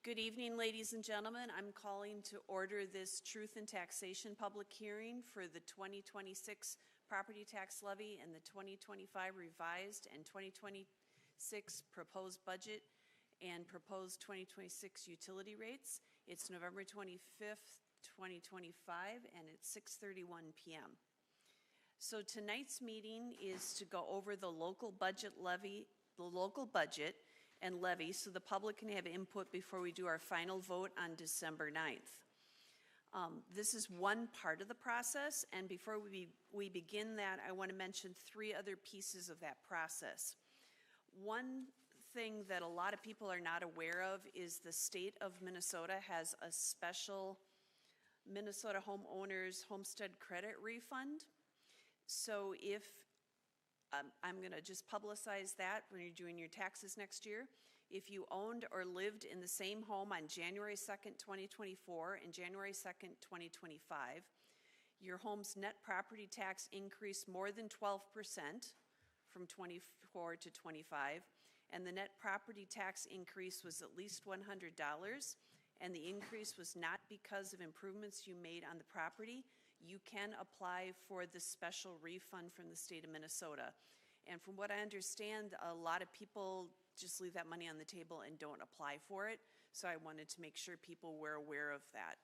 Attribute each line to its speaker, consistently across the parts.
Speaker 1: Good evening, ladies and gentlemen. I'm calling to order this Truth in Taxation public hearing for the 2026 property tax levy and the 2025 revised and 2026 proposed budget and proposed 2026 utility rates. It's November 25th, 2025, and it's 6:31 p.m. So tonight's meeting is to go over the local budget and levy so the public can have input before we do our final vote on December 9th. This is one part of the process, and before we begin that, I want to mention three other pieces of that process. One thing that a lot of people are not aware of is the state of Minnesota has a special Minnesota homeowners homestead credit refund. So if I'm going to just publicize that when you're doing your taxes next year. If you owned or lived in the same home on January 2nd, 2024 and January 2nd, 2025, your home's net property tax increased more than 12% from 24 to 25, and the net property tax increase was at least $100, and the increase was not because of improvements you made on the property, you can apply for the special refund from the state of Minnesota. And from what I understand, a lot of people just leave that money on the table and don't apply for it. So I wanted to make sure people were aware of that.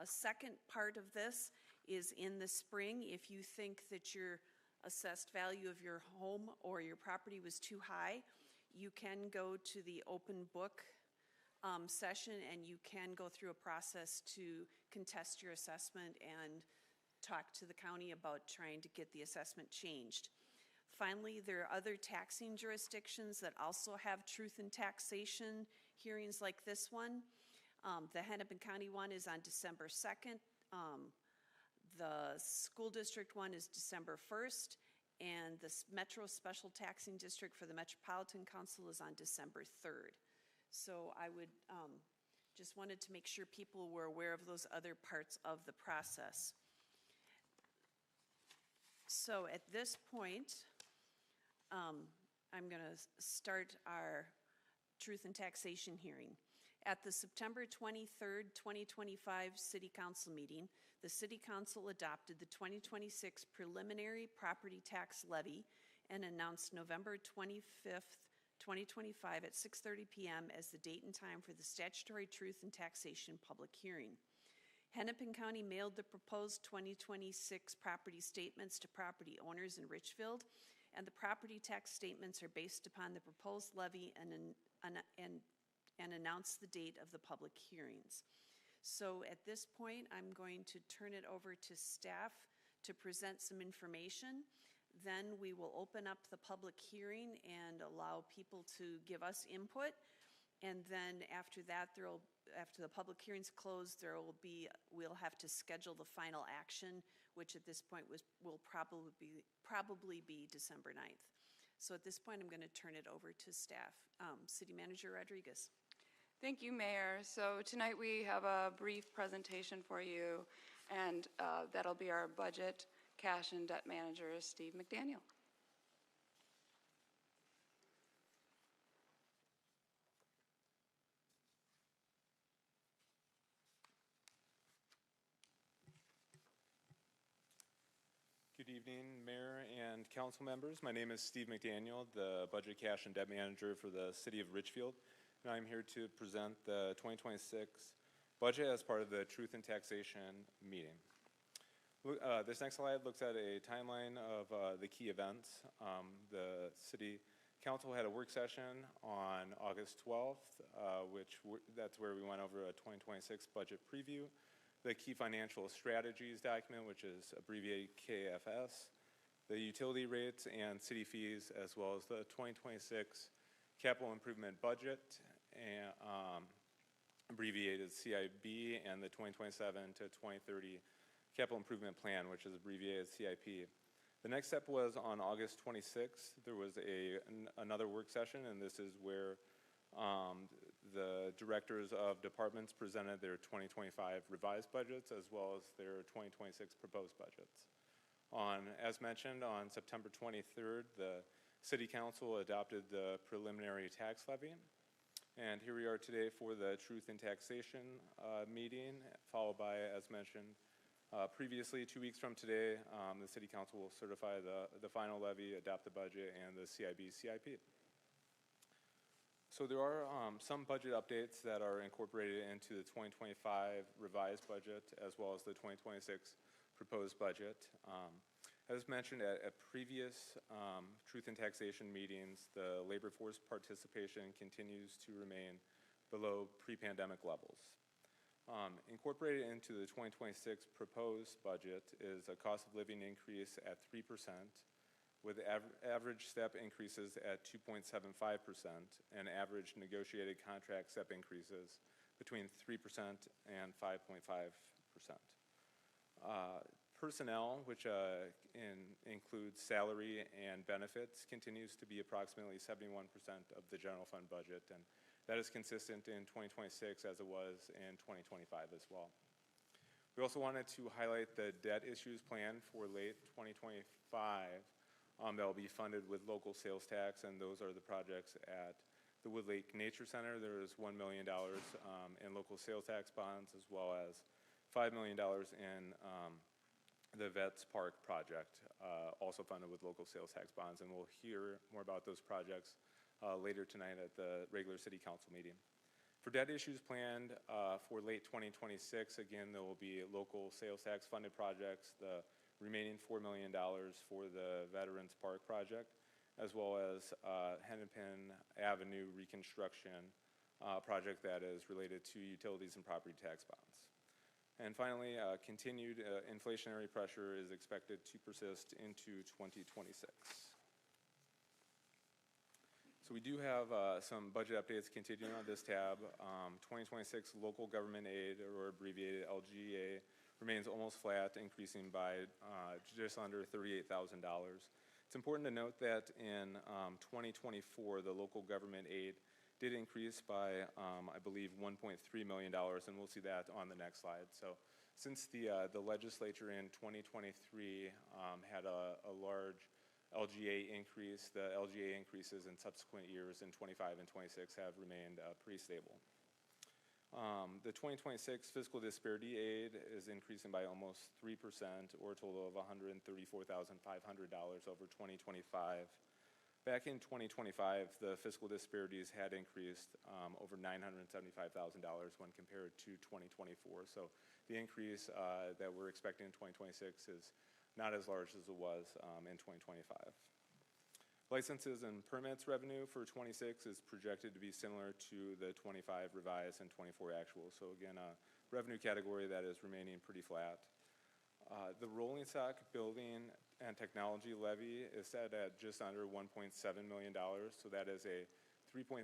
Speaker 1: A second part of this is in the spring, if you think that your assessed value of your home or your property was too high, you can go to the open book session and you can go through a process to contest your assessment and talk to the county about trying to get the assessment changed. Finally, there are other taxing jurisdictions that also have truth in taxation hearings like this one. The Hennepin County one is on December 2nd. The school district one is December 1st. And the Metro Special Taxing District for the Metropolitan Council is on December 3rd. So I would just wanted to make sure people were aware of those other parts of the process. So at this point, I'm going to start our Truth in Taxation hearing. At the September 23rd, 2025 City Council meeting, the City Council adopted the 2026 preliminary property tax levy and announced November 25th, 2025 at 6:30 p.m. as the date and time for the statutory truth and taxation public hearing. Hennepin County mailed the proposed 2026 property statements to property owners in Richfield, and the property tax statements are based upon the proposed levy and announce the date of the public hearings. So at this point, I'm going to turn it over to staff to present some information. Then we will open up the public hearing and allow people to give us input. And then after that, after the public hearing's closed, we'll have to schedule the final action, which at this point will probably be December 9th. So at this point, I'm going to turn it over to staff. City Manager Rodriguez.
Speaker 2: Thank you, Mayor. So tonight we have a brief presentation for you, and that'll be our budget, cash, and debt manager, Steve McDaniel.
Speaker 3: Good evening, Mayor and Council members. My name is Steve McDaniel, the Budget, Cash, and Debt Manager for the City of Richfield, and I'm here to present the 2026 budget as part of the Truth in Taxation meeting. This next slide looks at a timeline of the key events. The City Council had a work session on August 12th, that's where we went over a 2026 budget preview. The key financial strategies document, which is abbreviated KFS, the utility rates and city fees, as well as the 2026 capital improvement budget, and abbreviated CIB, and the 2027 to 2030 capital improvement plan, which is abbreviated CIP. The next step was on August 26th. There was another work session, and this is where the directors of departments presented their 2025 revised budgets as well as their 2026 proposed budgets. As mentioned, on September 23rd, the City Council adopted the preliminary tax levy, And here we are today for the Truth in Taxation meeting, followed by, as mentioned previously, 2 weeks from today, the City Council will certify the final levy, adopt the budget, and the CIP. So there are some budget updates that are incorporated into the 2025 revised budget, as well as the 2026 proposed budget. As mentioned at previous Truth in Taxation meetings, the labor force participation continues to remain below pre-pandemic levels. Incorporated into the 2026 proposed budget is a cost of living increase at 3%, with average step increases at 2.75% and average negotiated contract step increases between 3% and 5.5%. Personnel, which includes salary and benefits, continues to be approximately 71% of the general fund budget, and that is consistent in 2026 as it was in 2025 as well. We also wanted to highlight the debt issues planned for late 2025 that will be funded with local sales tax, and those are the projects at the Wood Lake Nature Center. There is $1 million in local sales tax bonds, as well as $5 million in the Vets Park project, also funded with local sales tax bonds, and we'll hear more about those projects later tonight at the regular City Council meeting. For debt issues planned for late 2026, again, there will be local sales tax funded projects, the remaining $4 million for the Veterans Park project, as well as Hennepin Avenue reconstruction project that is related to utilities and property tax bonds. And finally, continued inflationary pressure is expected to persist into 2026. So we do have some budget updates continuing on this tab. 2026 local government aid, or abbreviated LGA, remains almost flat, increasing by just under $38,000. It's important to note that in 2024, the local government aid did increase by, I believe, $1.3 million, and we'll see that on the next slide. So since the legislature in 2023 had a large LGA increase, the LGA increases in subsequent years in 25 and 26 have remained pretty stable. The 2026 fiscal disparity aid is increasing by almost 3%, or a total of $134,500 over 2025. Back in 2025, the fiscal disparities had increased over $975,000 when compared to 2024. So the increase that we're expecting in 2026 is not as large as it was in 2025. Licenses and permits revenue for 26 is projected to be similar to the 25 revised and 24 actual. So again, a revenue category that is remaining pretty flat. The rolling stock building and technology levy is set at just under $1.7 million, so that is a 3.5%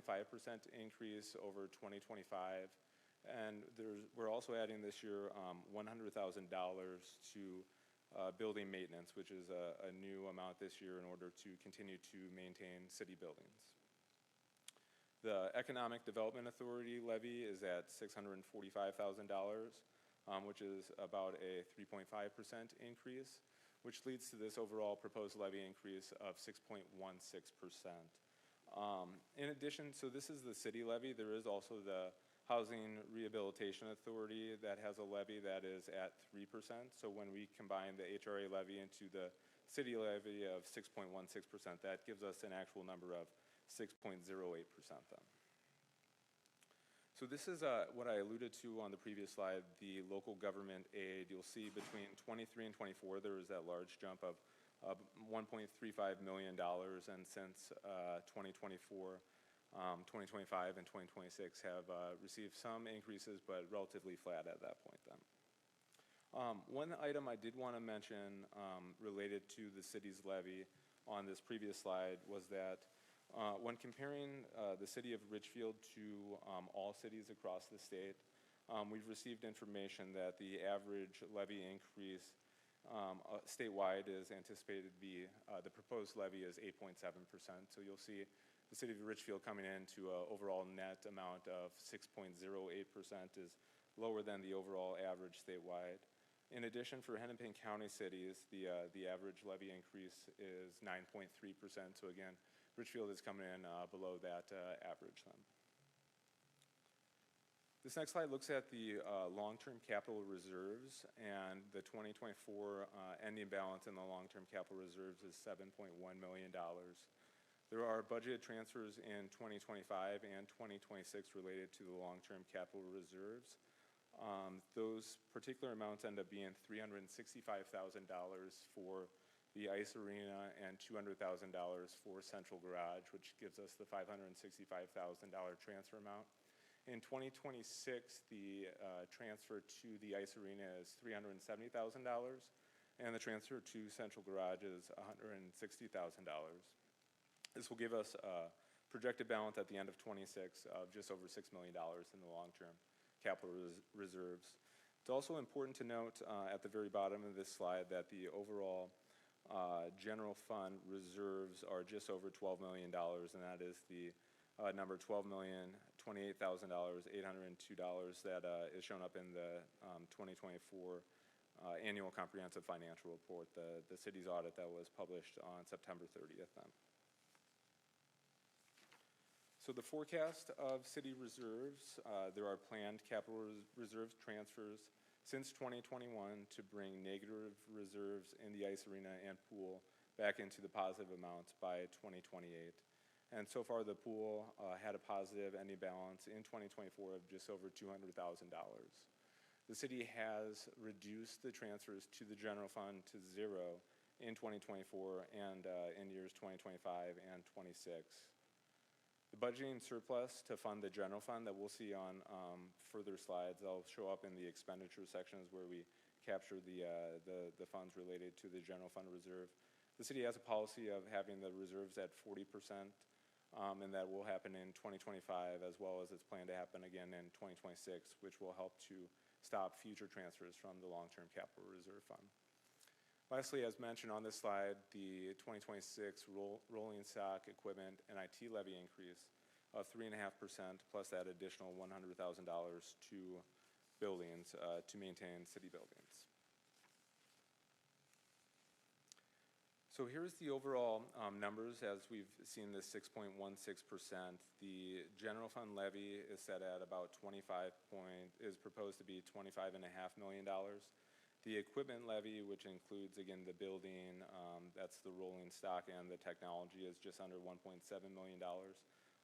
Speaker 3: increase over 2025. And we're also adding this year $100,000 to building maintenance, which is a new amount this year in order to continue to maintain city buildings. The Economic Development Authority levy is at $645,000, which is about a 3.5% increase, which leads to this overall proposed levy increase of 6.16%. In addition, so this is the city levy. There is also the Housing Rehabilitation Authority that has a levy that is at 3%. So when we combine the HRA levy into the city levy of 6.16%, that gives us an actual number of 6.08% then. So this is what I alluded to on the previous slide, the local government aid. You'll see between 23 and 24, there was that large jump of $1.35 million, and since 2024, 2025 and 2026 have received some increases, but relatively flat at that point then. One item I did want to mention related to the city's levy on this previous slide was that when comparing the city of Richfield to all cities across the state, we've received information that the average levy increase statewide is anticipated to be, the proposed levy is 8.7%. So you'll see the city of Richfield coming in to an overall net amount of 6.08% is lower than the overall average statewide. In addition, for Hennepin County cities, the average levy increase is 9.3%. So again, Richfield is coming in below that average then. This next slide looks at the long-term capital reserves, and the 2024 ending balance in the long-term capital reserves is $7.1 million. There are budgeted transfers in 2025 and 2026 related to the long-term capital reserves. Those particular amounts end up being $365,000 for the ice arena and $200,000 for central garage, which gives us the $565,000 transfer amount. In 2026, the transfer to the ice arena is $370,000, and the transfer to central garage is $160,000. This will give us a projected balance at the end of 26 of just over $6 million in the long-term capital reserves. It's also important to note at the very bottom of this slide that the overall general fund reserves are just over $12 million, and that is the number $12,028,802 that is shown up in the 2024 annual comprehensive financial report, the city's audit that was published on September 30th then. So the forecast of city reserves, there are planned capital reserve transfers since 2021 to bring negative reserves in the ice arena and pool back into the positive amounts by 2028. And so far, the pool had a positive ending balance in 2024 of just over $200,000. The city has reduced the transfers to the general fund to zero in 2024 and in years 2025 and 26. The budgeting surplus to fund the general fund that we'll see on further slides, they'll show up in the expenditure sections where we capture the funds related to the general fund reserve. The city has a policy of having the reserves at 40%. And that will happen in 2025 as well as it's planned to happen again in 2026, which will help to stop future transfers from the long-term capital reserve fund. Lastly, as mentioned on this slide, the 2026 rolling stock equipment and IT levy increase of 3.5% plus that additional $100,000 to buildings to maintain city buildings. So here's the overall numbers as we've seen this 6.16%. The general fund levy is set at about is proposed to be $25.5 million. The equipment levy, which includes again the building, that's the rolling stock and the technology, is just under $1.7 million.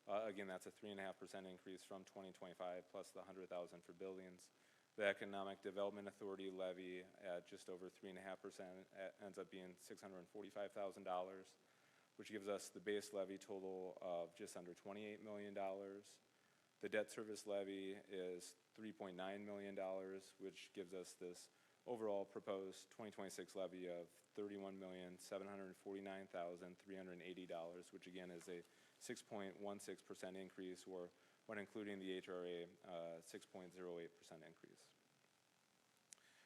Speaker 3: Again, that's a 3.5% increase from 2025 plus the $100,000 for buildings. The Economic Development Authority levy at just over 3.5% ends up being $645,000, which gives us the base levy total of just under $28 million. The debt service levy is $3.9 million, which gives us this overall proposed 2026 levy of $31,749,380, which again is a 6.16% increase, or when including the HRA, 6.08% increase.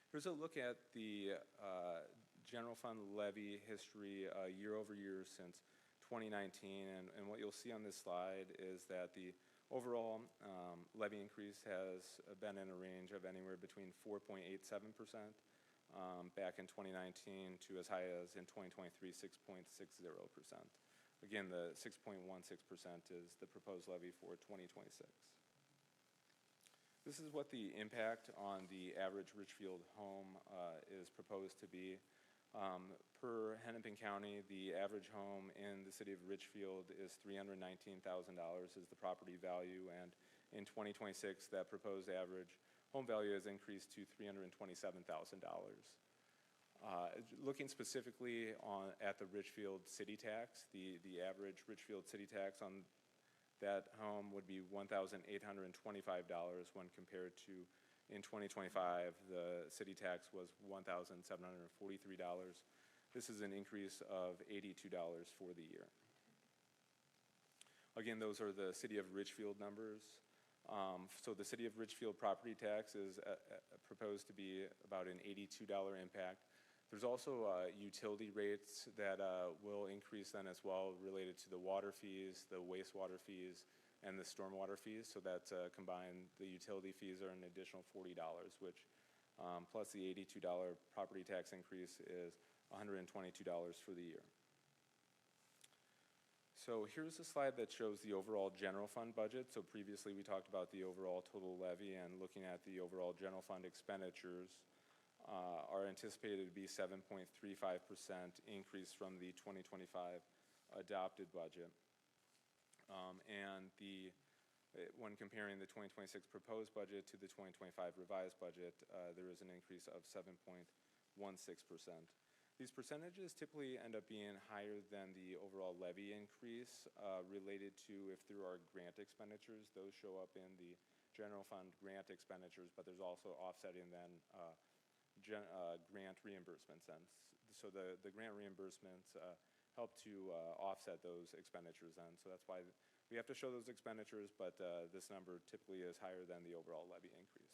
Speaker 3: Here's a look at the general fund levy history year over year since 2019, and what you'll see on this slide is that the overall levy increase has been in a range of anywhere between 4.87% back in 2019 to as high as in 2023, 6.60%. Again, the 6.16% is the proposed levy for 2026. This is what the impact on the average Richfield home is proposed to be. Per Hennepin County, the average home in the city of Richfield is $319,000 is the property value, and in 2026, that proposed average home value has increased to $327,000. Looking specifically at the Richfield city tax, the average Richfield city tax on that home would be $1,825 when compared to in 2025, the city tax was $1,743. This is an increase of $82 for the year. Again, those are the city of Richfield numbers. So the city of Richfield property tax is proposed to be about an $82 impact. There's also utility rates that will increase then as well, related to the water fees, the wastewater fees, and the stormwater fees. So that's combined, the utility fees are an additional $40, which plus the $82 property tax increase is $122 for the year. So here's a slide that shows the overall general fund budget. So previously we talked about the overall total levy, and looking at the overall general fund expenditures are anticipated to be 7.35% increase from the 2025 adopted budget. When comparing the 2026 proposed budget to the 2025 revised budget, there is an increase of 7.16%. These percentages typically end up being higher than the overall levy increase related to if there are grant expenditures. Those show up in the general fund grant expenditures, but there's also offsetting then grant reimbursements. And so the grant reimbursements help to offset those expenditures then. So that's why we have to show those expenditures, but this number typically is higher than the overall levy increase.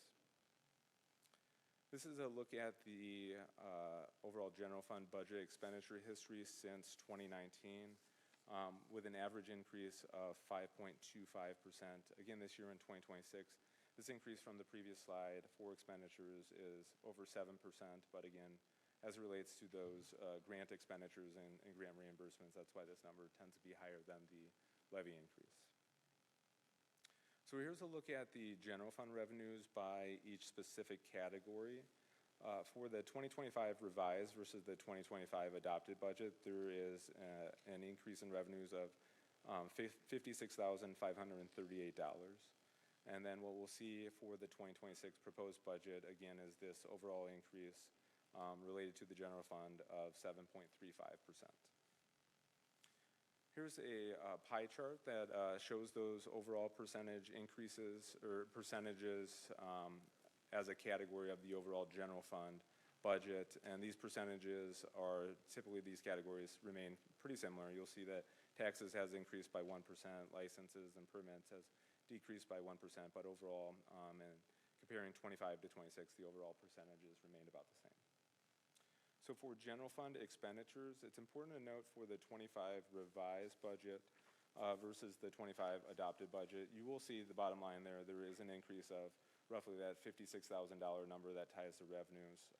Speaker 3: This is a look at the overall general fund budget expenditure history since 2019, with an average increase of 5.25%. Again, this year in 2026, this increase from the previous slide for expenditures is over 7%, but again, as it relates to those grant expenditures and grant reimbursements, that's why this number tends to be higher than the levy increase. So here's a look at the general fund revenues by each specific category. For the 2025 revised versus the 2025 adopted budget, there is an increase in revenues of $56,538. And then what we'll see for the 2026 proposed budget, again, is this overall increase related to the general fund of 7.35%. Here's a pie chart that shows those overall percentage increases or percentages as a category of the overall general fund budget. And these percentages are typically, these categories remain pretty similar. You'll see that taxes has increased by 1%, licenses and permits has decreased by 1%, but overall, and comparing 25 to 26, the overall percentages remained about the same. So for general fund expenditures, it's important to note for the 25 revised budget versus the 25 adopted budget, you will see the bottom line there, there is an increase of roughly that $56,000 number that ties to revenues.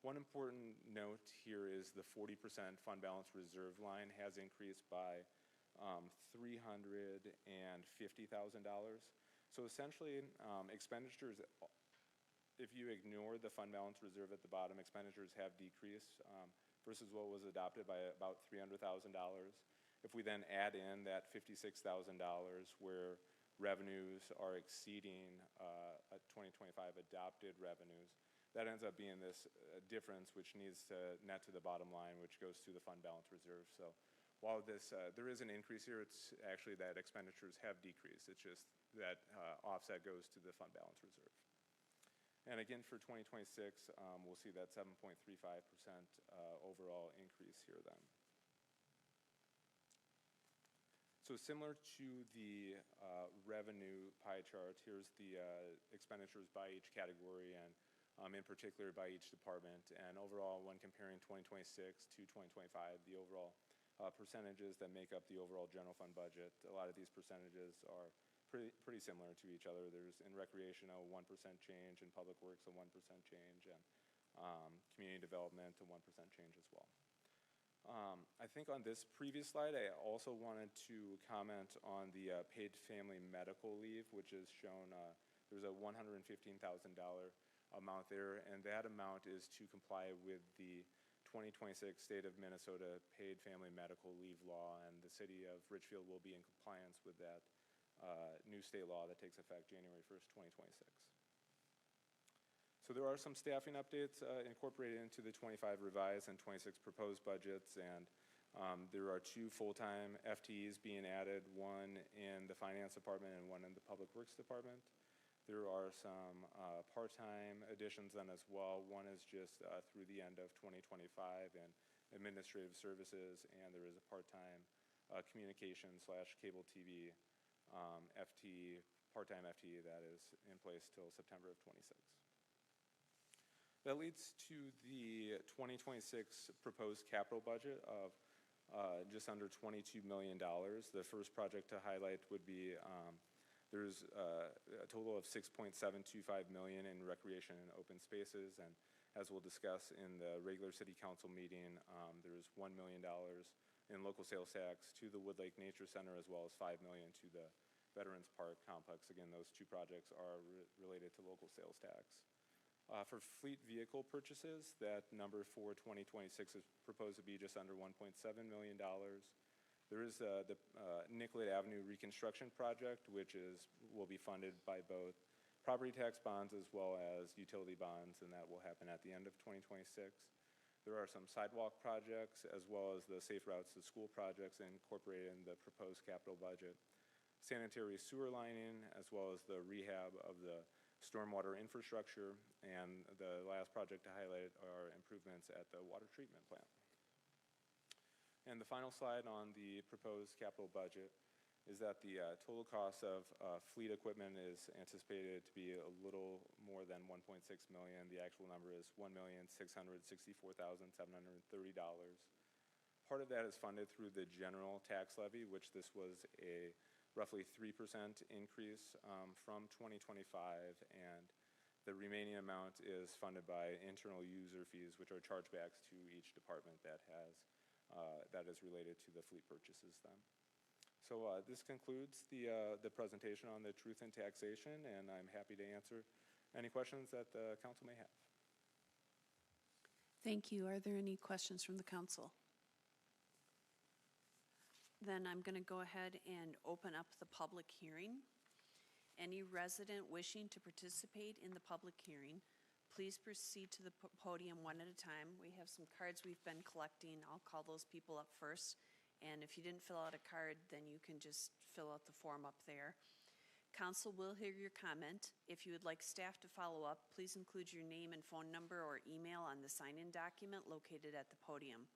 Speaker 3: One important note here is the 40% fund balance reserve line has increased by $350,000. So essentially, expenditures, if you ignore the fund balance reserve at the bottom, expenditures have decreased versus what was adopted by about $300,000. If we then add in that $56,000 where revenues are exceeding 2025 adopted revenues, that ends up being this difference which needs to net to the bottom line, which goes to the fund balance reserve. So while this, there is an increase here, it's actually that expenditures have decreased. It's just that offset goes to the fund balance reserve. And again, for 2026, we'll see that 7.35% overall increase here then. So similar to the revenue pie chart, here's the expenditures by each category and in particular by each department. And overall, when comparing 2026 to 2025, the overall percentages that make up the overall general fund budget, a lot of these percentages are pretty similar to each other. There's in recreation a 1% change, in public works a 1% change, and community development a 1% change as well. I think on this previous slide, I also wanted to comment on the paid family medical leave, which is shown, there's a $115,000 amount there, and that amount is to comply with the 2026 State of Minnesota paid family medical leave law, and the city of Richfield will be in compliance with that new state law that takes effect January 1st, 2026. So there are some staffing updates incorporated into the 25 revised and 26 proposed budgets, and there are 2 full-time FTEs being added, one in the finance department and one in the public works department. There are some part-time additions then as well. One is just through the end of 2025 in administrative services, and there is a part-time communication / cable TV FTE, part-time FTE that is in place till September of 26. That leads to the 2026 proposed capital budget of just under $22 million. The first project to highlight would be there's a total of $6.725 million in recreation and open spaces, and as we'll discuss in the regular city council meeting, there's $1 million in local sales tax to the Wood Lake Nature Center, as well as $5 million to the Veterans Park Complex. Again, those two projects are related to local sales tax. For fleet vehicle purchases, that number for 2026 is proposed to be just under $1.7 million. There is the Nicollet Avenue reconstruction project, which will be funded by both property tax bonds as well as utility bonds, and that will happen at the end of 2026. There are some sidewalk projects as well as the Safe Routes to School projects incorporated in the proposed capital budget. Sanitary sewer lining, as well as the rehab of the stormwater infrastructure, and the last project to highlight are improvements at the water treatment plant. And the final slide on the proposed capital budget is that the total cost of fleet equipment is anticipated to be a little more than $1.6 million. The actual number is $1,664,730. Part of that is funded through the general tax levy, which this was a roughly 3% increase from 2025, and the remaining amount is funded by internal user fees, which are chargebacks to each department that is related to the fleet purchases then. So this concludes the presentation on the truth in taxation, and I'm happy to answer any questions that the council may have.
Speaker 1: Thank you. Are there any questions from the council? Then I'm going to go ahead and open up the public hearing. Any resident wishing to participate in the public hearing, please proceed to the podium one at a time. We have some cards we've been collecting. I'll call those people up first. And if you didn't fill out a card, then you can just fill out the form up there. Council will hear your comment. If you would like staff to follow up, please include your name and phone number or email on the sign-in document located at the podium.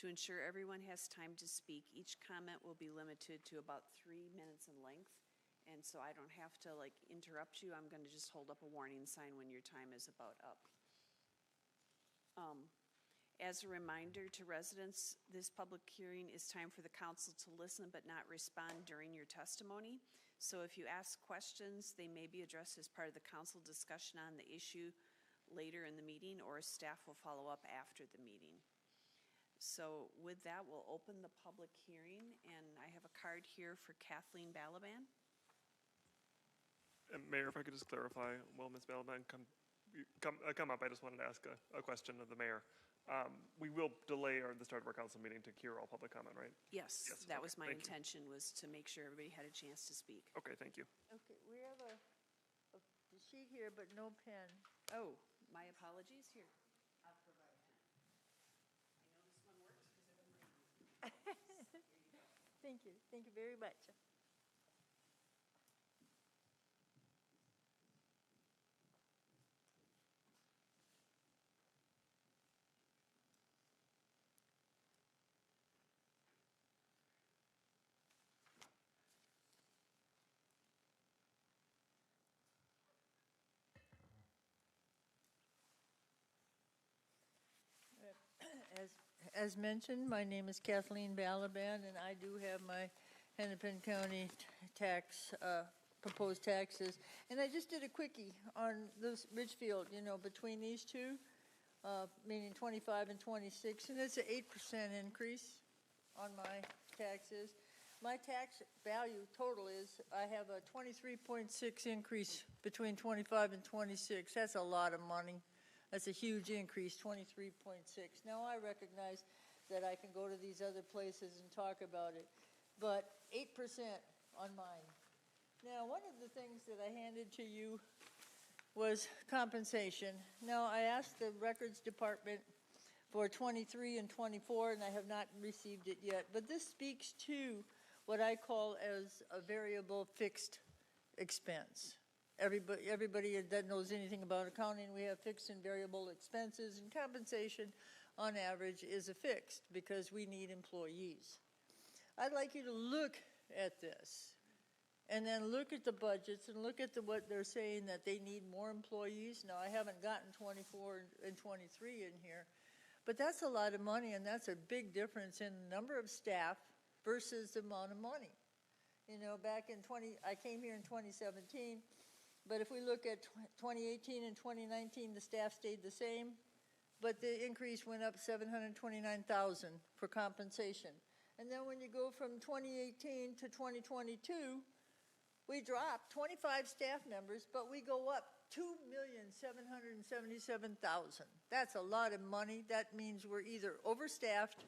Speaker 1: To ensure everyone has time to speak, each comment will be limited to about 3 minutes in length. And so I don't have to interrupt you. I'm going to just hold up a warning sign when your time is about up. As a reminder to residents, this public hearing is time for the council to listen but not respond during your testimony. So if you ask questions, they may be addressed as part of the council discussion on the issue later in the meeting, or staff will follow up after the meeting. So with that, we'll open the public hearing, and I have a card here for Kathleen Balaban.
Speaker 4: Mayor, if I could just clarify, while Ms. Balaban come up, I just wanted to ask a question of the mayor. We will delay the start of our council meeting to cure all public comment, right?
Speaker 1: Yes,
Speaker 4: Yes,
Speaker 1: that
Speaker 4: okay,
Speaker 1: was my
Speaker 4: thank you.
Speaker 1: intention, was to make sure everybody had a chance to speak.
Speaker 4: Okay, thank you.
Speaker 5: Okay, we have a sheet here, but no pen.
Speaker 1: Oh, my apologies. Here, I'll provide a pen. I know this one works because I've been writing.
Speaker 5: Thank you. Thank you very much. As mentioned, my name is Kathleen Balaban, and I do have my Hennepin County tax, proposed taxes. And I just did a quickie on this Ridgefield, between these two, meaning 25 and 26, and it's an 8% increase on my taxes. My tax value total is, I have a 23.6 increase between 25 and 26. That's a lot of money. That's a huge increase, 23.6. Now, I recognize that I can go to these other places and talk about it, but 8% on mine. Now, one of the things that I handed to you was compensation. Now, I asked the records department for 23 and 24, and I have not received it yet, but this speaks to what I call as a variable fixed expense. Everybody that knows anything about accounting, we have fixed and variable expenses, and compensation on average is a fixed because we need employees. I'd like you to look at this and then look at the budgets and look at what they're saying that they need more employees. Now, I haven't gotten 24 and 23 in here, but that's a lot of money, and that's a big difference in the number of staff versus the amount of money. Back in I came here in 2017, but if we look at 2018 and 2019, the staff stayed the same, but the increase went up $729,000 for compensation. And then when you go from 2018 to 2022, we dropped 25 staff members, but we go up 2,777,000. That's a lot of money. That means we're either overstaffed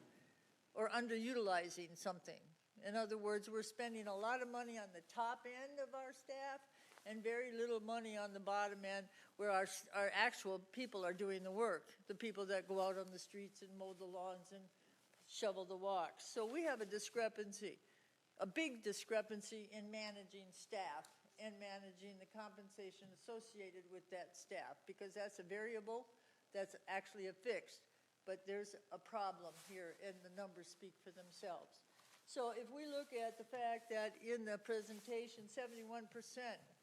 Speaker 5: or underutilizing something. In other words, we're spending a lot of money on the top end of our staff and very little money on the bottom end where our actual people are doing the work, the people that go out on the streets and mow the lawns and shovel the walks. So we have a discrepancy, a big discrepancy in managing staff and managing the compensation associated with that staff, because that's a variable, that's actually a fixed, but there's a problem here and the numbers speak for themselves. So if we look at the fact that in the presentation, 71%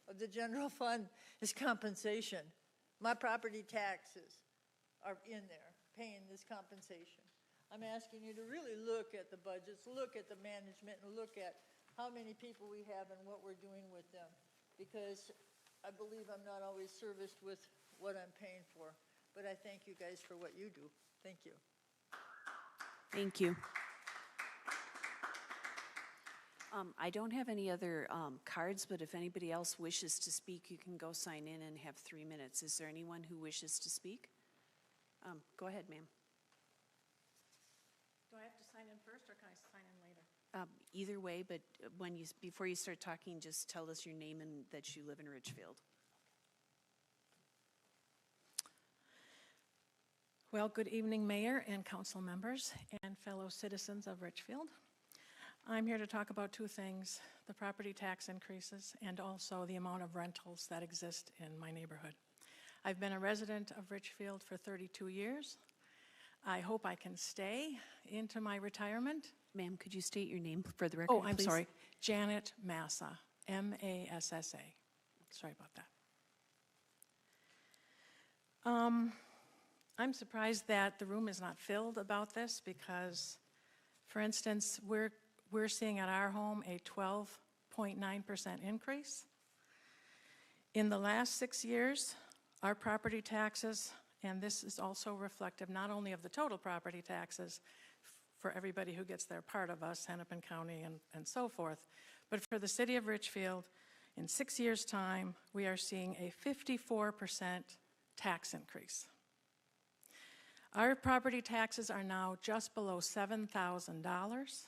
Speaker 5: of the general fund is compensation, my property taxes are in there paying this compensation. I'm asking you to really look at the budgets, look at the management, and look at how many people we have and what we're doing with them, because I believe I'm not always serviced with what I'm paying for, but I thank you guys for what you do. Thank you.
Speaker 1: Thank you. I don't have any other cards, but if anybody else wishes to speak, you can go sign in and have 3 minutes. Is there anyone who wishes to speak? Go ahead, ma'am.
Speaker 6: Do I have to sign in first, or can I sign in later?
Speaker 1: Either way, but before you start talking, just tell us your name and that you live in Richfield.
Speaker 6: Well, good evening, Mayor and council members and fellow citizens of Richfield. I'm here to talk about two things: the property tax increases and also the amount of rentals that exist in my neighborhood. I've been a resident of Richfield for 32 years. I hope I can stay into my retirement.
Speaker 1: Ma'am, could you state your name for the record,
Speaker 6: Oh, I'm
Speaker 1: please?
Speaker 6: sorry. Janet Massa, M-A-S-S-A. Sorry about that. I'm surprised that the room is not filled about this because, for instance, we're seeing at our home a 12.9% increase. In the last 6 years, our property taxes, and this is also reflective not only of the total property taxes for everybody who gets their part of us, Hennepin County and so forth, but for the city of Richfield, in 6 years' time, we are seeing a 54% tax increase. Our property taxes are now just below $7,000.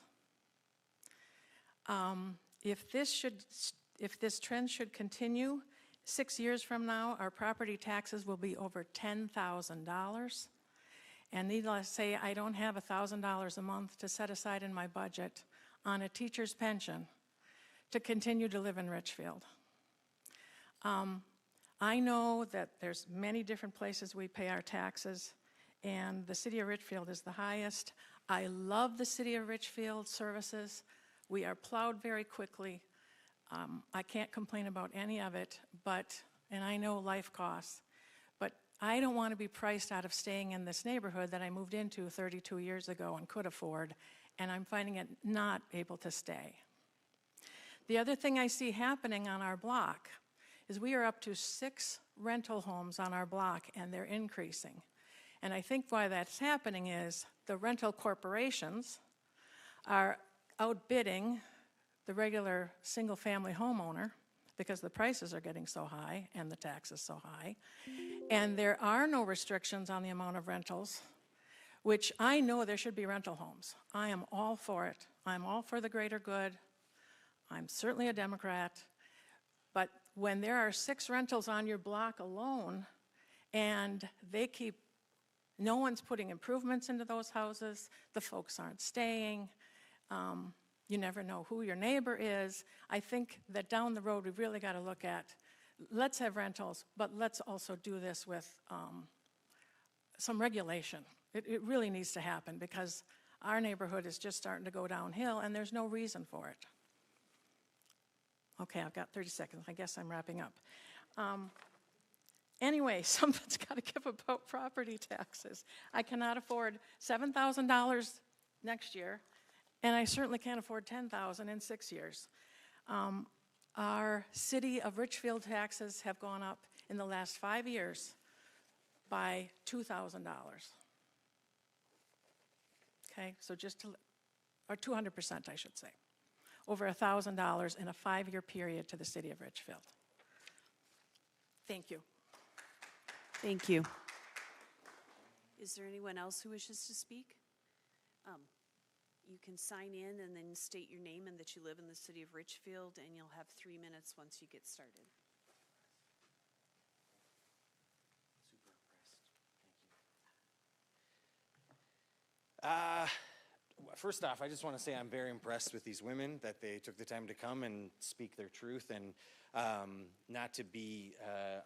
Speaker 6: If this trend should continue, 6 years from now, our property taxes will be over $10,000. And needless to say, I don't have $1,000 a month to set aside in my budget on a teacher's pension to continue to live in Richfield. I know that there's many different places we pay our taxes, and the city of Richfield is the highest. I love the city of Richfield services. We are plowed very quickly. I can't complain about any of it, and I know life costs, but I don't want to be priced out of staying in this neighborhood that I moved into 32 years ago and could afford, and I'm finding it not able to stay. The other thing I see happening on our block is we are up to 6 rental homes on our block, and they're increasing. And I think why that's happening is the rental corporations are outbidding the regular single-family homeowner because the prices are getting so high and the taxes so high. And there are no restrictions on the amount of rentals, which I know there should be rental homes. I am all for it. I'm all for the greater good. I'm certainly a Democrat. But when there are 6 rentals on your block alone and no one's putting improvements into those houses, the folks aren't staying, you never know who your neighbor is. I think that down the road we've really got to look at, let's have rentals, but let's also do this with some regulation. It really needs to happen because our neighborhood is just starting to go downhill and there's no reason for it. Okay, I've got 30 seconds. I guess I'm wrapping up. Anyway, something's got to give about property taxes. I cannot afford $7,000 next year, and I certainly can't afford $10,000 in 6 years. Our city of Richfield taxes have gone up in the last 5 years by $2,000. Okay, so just or 200%, I should say, over $1,000 in a 5-year period to the city of Richfield. Thank you.
Speaker 1: Thank you. Is there anyone else who wishes to speak? You can sign in and then state your name and that you live in the city of Richfield, and you'll have 3 minutes once you get started.
Speaker 7: First off, I just want to say I'm very impressed with these women, that they took the time to come and speak their truth, and not to be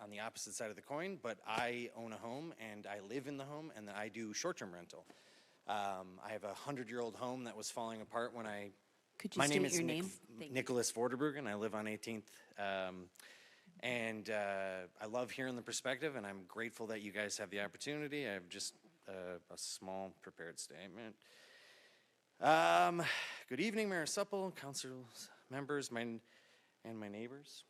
Speaker 7: on the opposite side of the coin, but I own a home and I live in the home, and I do short-term rental. I have a 100-year-old home that was falling apart when I...
Speaker 1: Could you
Speaker 7: My
Speaker 1: state
Speaker 7: name is
Speaker 1: your name? Thank you.
Speaker 7: Nicholas Vorderberg, and I live on 18th. I love hearing the perspective, and I'm grateful that you guys have the opportunity. I have just a small prepared statement. Good evening, Mayor Supple, councils, members, and my neighbors.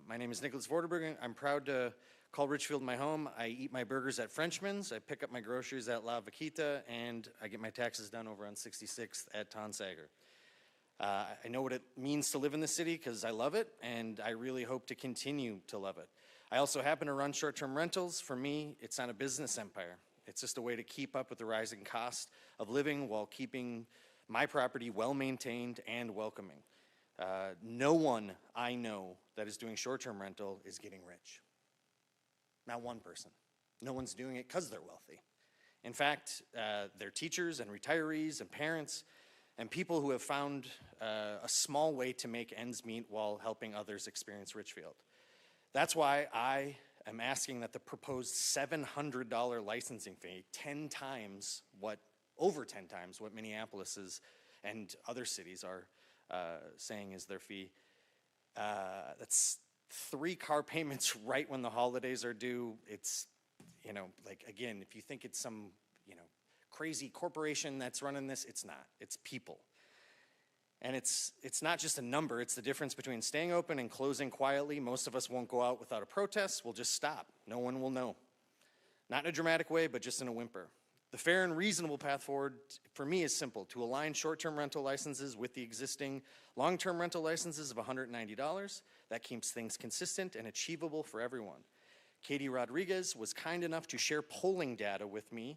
Speaker 7: My name is Nicholas Vorderberg. I'm proud to call Richfield my home. I eat my burgers at Frenchman's, I pick up my groceries at La Vaquita, and I get my taxes done over on 66th at Tonsager. I know what it means to live in the city because I love it, and I really hope to continue to love it. I also happen to run short-term rentals. For me, it's not a business empire. It's just a way to keep up with the rising cost of living while keeping my property well-maintained and welcoming. No one I know that is doing short-term rental is getting rich. Not one person. No one's doing it because they're wealthy. In fact, they're teachers and retirees and parents and people who have found a small way to make ends meet while helping others experience Richfield. That's why I am asking that the proposed $700 licensing fee, over 10 times what Minneapolis is and other cities are saying is their fee. That's 3 car payments right when the holidays are due. It's, like, again, if you think it's some, crazy corporation that's running this, it's not. It's people. And it's not just a number, it's the difference between staying open and closing quietly. Most of us won't go out without a protest. We'll just stop. No one will know. Not in a dramatic way, but just in a whimper. The fair and reasonable path forward for me is simple: to align short-term rental licenses with the existing long-term rental licenses of $190. That keeps things consistent and achievable for everyone. Katie Rodriguez was kind enough to share polling data with me,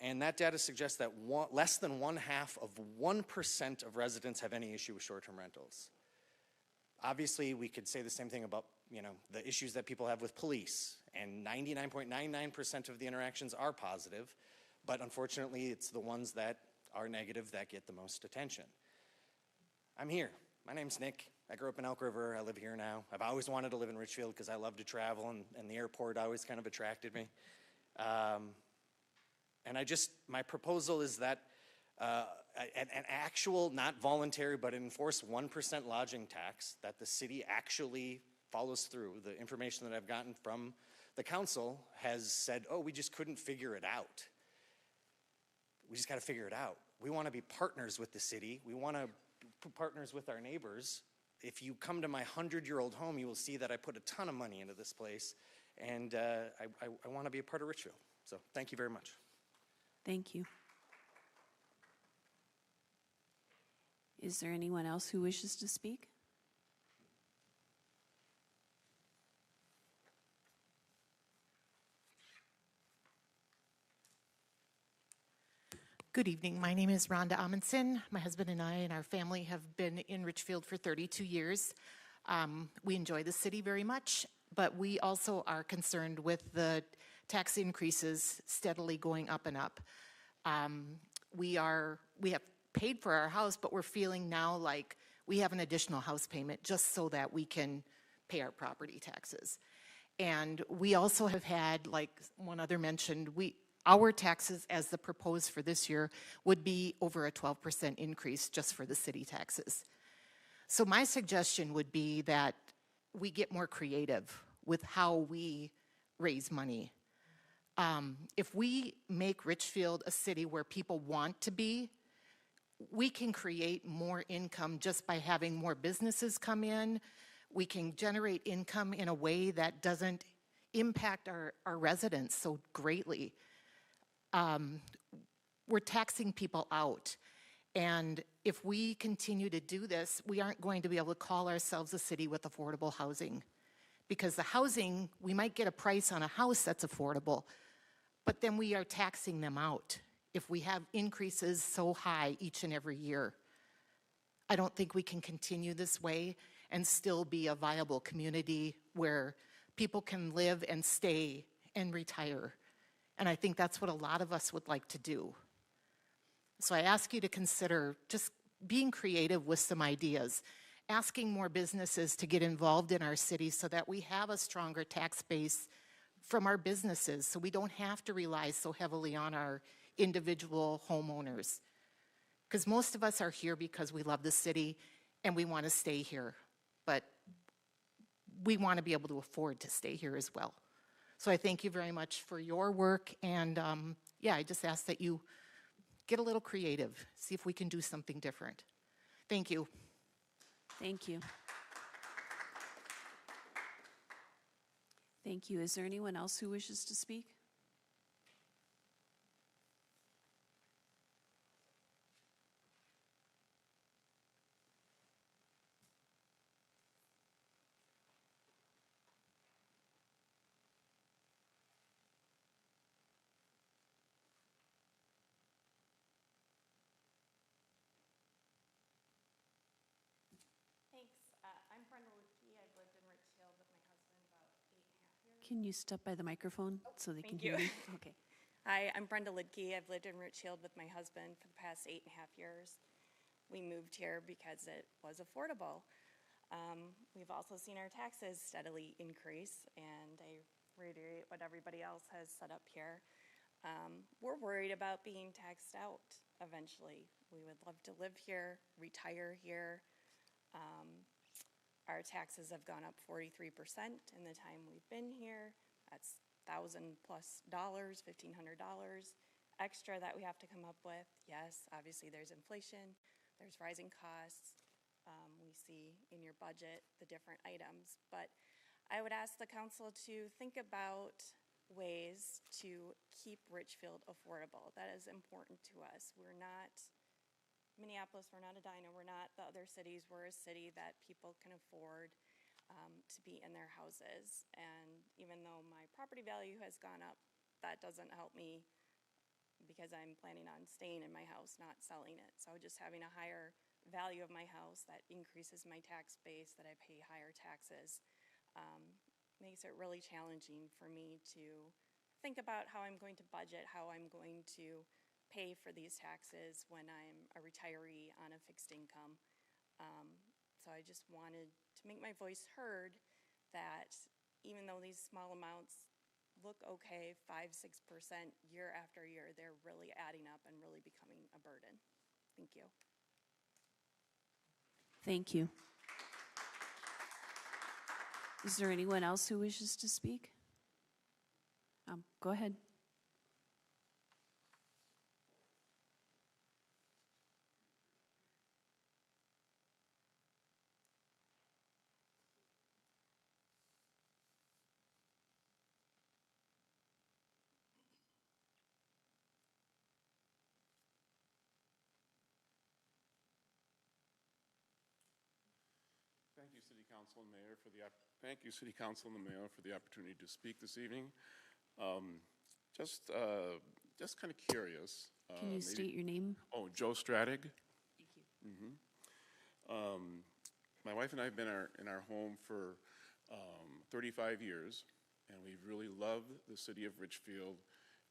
Speaker 7: and that data suggests that less than 0.5% of residents have any issue with short-term rentals. Obviously, we could say the same thing about, the issues that people have with police, and 99.99% of the interactions are positive, but unfortunately, it's the ones that are negative that get the most attention. I'm here. My name's Nick. I grew up in Elk River. I live here now. I've always wanted to live in Richfield because I love to travel, and the airport always kind of attracted me. And my proposal is that an actual, not voluntary, but an enforced 1% lodging tax that the city actually follows through. The information that I've gotten from the council has said, oh, we just couldn't figure it out. We just got to figure it out. We want to be partners with the city. We want to be partners with our neighbors. If you come to my 100-year-old home, you will see that I put a ton of money into this place, and I want to be a part of Richfield. So thank you very much.
Speaker 1: Thank you. Is there anyone else who wishes to speak?
Speaker 8: Good evening. My name is Rhonda Amundsen. My husband and I and our family have been in Richfield for 32 years. We enjoy the city very much, but we also are concerned with the tax increases steadily going up and up. We have paid for our house, but we're feeling now like we have an additional house payment just so that we can pay our property taxes. And we also have had, like one other mentioned, our taxes as the proposed for this year would be over a 12% increase just for the city taxes. So my suggestion would be that we get more creative with how we raise money. If we make Richfield a city where people want to be, we can create more income just by having more businesses come in. We can generate income in a way that doesn't impact our residents so greatly. We're taxing people out. And if we continue to do this, we aren't going to be able to call ourselves a city with affordable housing. Because the housing, we might get a price on a house that's affordable, but then we are taxing them out if we have increases so high each and every year. I don't think we can continue this way and still be a viable community where people can live and stay and retire. And I think that's what a lot of us would like to do. So I ask you to consider just being creative with some ideas, asking more businesses to get involved in our city so that we have a stronger tax base from our businesses, so we don't have to rely so heavily on our individual homeowners. Because most of us are here because we love the city and we want to stay here, but we want to be able to afford to stay here as well. So I thank you very much for your work, and yeah, I just ask that you get a little creative, see if we can do something different. Thank you.
Speaker 1: Thank you. Thank you. Is there anyone else who wishes to speak?
Speaker 9: Thanks. I'm Brenda Lukey. I've lived in Richfield with my husband about 8.5 years.
Speaker 1: Can you step by the microphone so they can
Speaker 9: thank
Speaker 1: hear
Speaker 9: you.
Speaker 1: you? Okay.
Speaker 9: Hi, I'm Brenda Lidke. I've lived in Richfield with my husband for the past 8.5 years. We moved here because it was affordable. We've also seen our taxes steadily increase, and I reiterate what everybody else has set up here. We're worried about being taxed out eventually. We would love to live here, retire here. Our taxes have gone up 43% in the time we've been here. That's $1,000+ $1,500 extra that we have to come up with. Yes, obviously there's inflation, there's rising costs. We see in your budget the different items, but I would ask the council to think about ways to keep Richfield affordable. That is important to us. We're not Minneapolis, we're not Edina, we're not the other cities. We're a city that people can afford to be in their houses. And even though my property value has gone up, that doesn't help me because I'm planning on staying in my house, not selling it. So just having a higher value of my house that increases my tax base, that I pay higher taxes, makes it really challenging for me to think about how I'm going to budget, how I'm going to pay for these taxes when I'm a retiree on a fixed income. So I just wanted to make my voice heard that even though these small amounts look okay, 5-6% year after year, they're really adding up and really becoming a burden. Thank you.
Speaker 1: Thank you. Is there anyone else who wishes to speak? Go ahead.
Speaker 10: Thank you, City Council and Mayor, for the thank you, City Council and the Mayor, for the opportunity to speak this evening. Just kind of curious.
Speaker 1: Can you state your name?
Speaker 10: Oh, Joe Stradig.
Speaker 1: Thank you.
Speaker 10: My wife and I have been in our home for 35 years, and we really love the city of Richfield.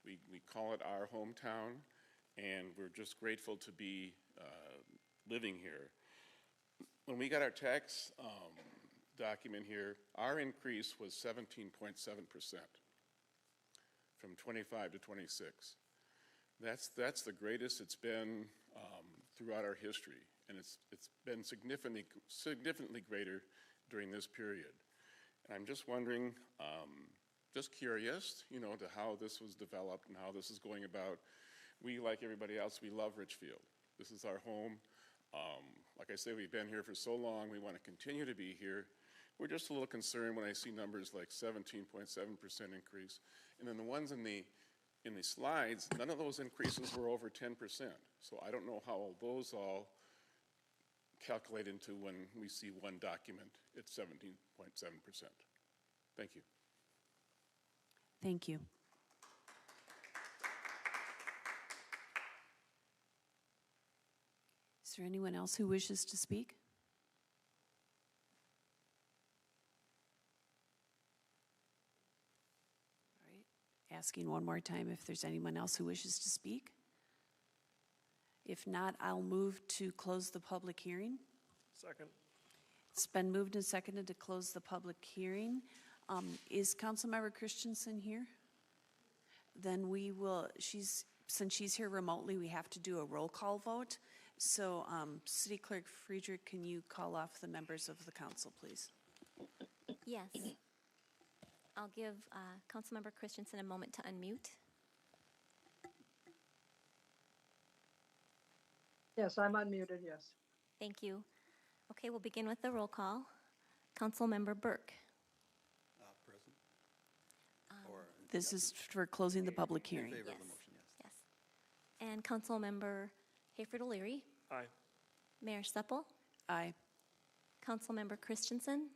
Speaker 10: We call it our hometown, and we're just grateful to be living here. When we got our tax document here, our increase was 17.7% from 25 to 26. That's the greatest it's been throughout our history, and it's been significantly greater during this period. And I'm just wondering, just curious, to how this was developed and how this is going about. We, like everybody else, we love Richfield. This is our home. Like I say, we've been here for so long, we want to continue to be here. We're just a little concerned when I see numbers like 17.7% increase. And then the ones in in the slides, none of those increases were over 10%. So I don't know how those all calculate into when we see one document at 17.7%. Thank you.
Speaker 1: Thank you. Is there anyone else who wishes to speak? All right. Asking one more time if there's anyone else who wishes to speak. If not, I'll move to close the public hearing.
Speaker 4: Second.
Speaker 1: It's been moved and seconded to close the public hearing. Is Councilmember Christensen here? Then we will, since she's here remotely, we have to do a roll call vote. So City Clerk Friedrich, can you call off the members of the council, please?
Speaker 11: Yes. I'll give Councilmember Christensen a moment to unmute.
Speaker 12: Yes, I'm unmuted, yes.
Speaker 11: Thank you. Okay, we'll begin with the roll call. Councilmember Burke.
Speaker 7: Present?
Speaker 1: This is for closing the public hearing.
Speaker 7: In favor of
Speaker 11: Yes.
Speaker 7: the motion, yes.
Speaker 11: Yes. And Councilmember Hayford O'Leary.
Speaker 4: Aye.
Speaker 11: Mayor Seppel.
Speaker 1: Aye.
Speaker 11: Councilmember Christensen.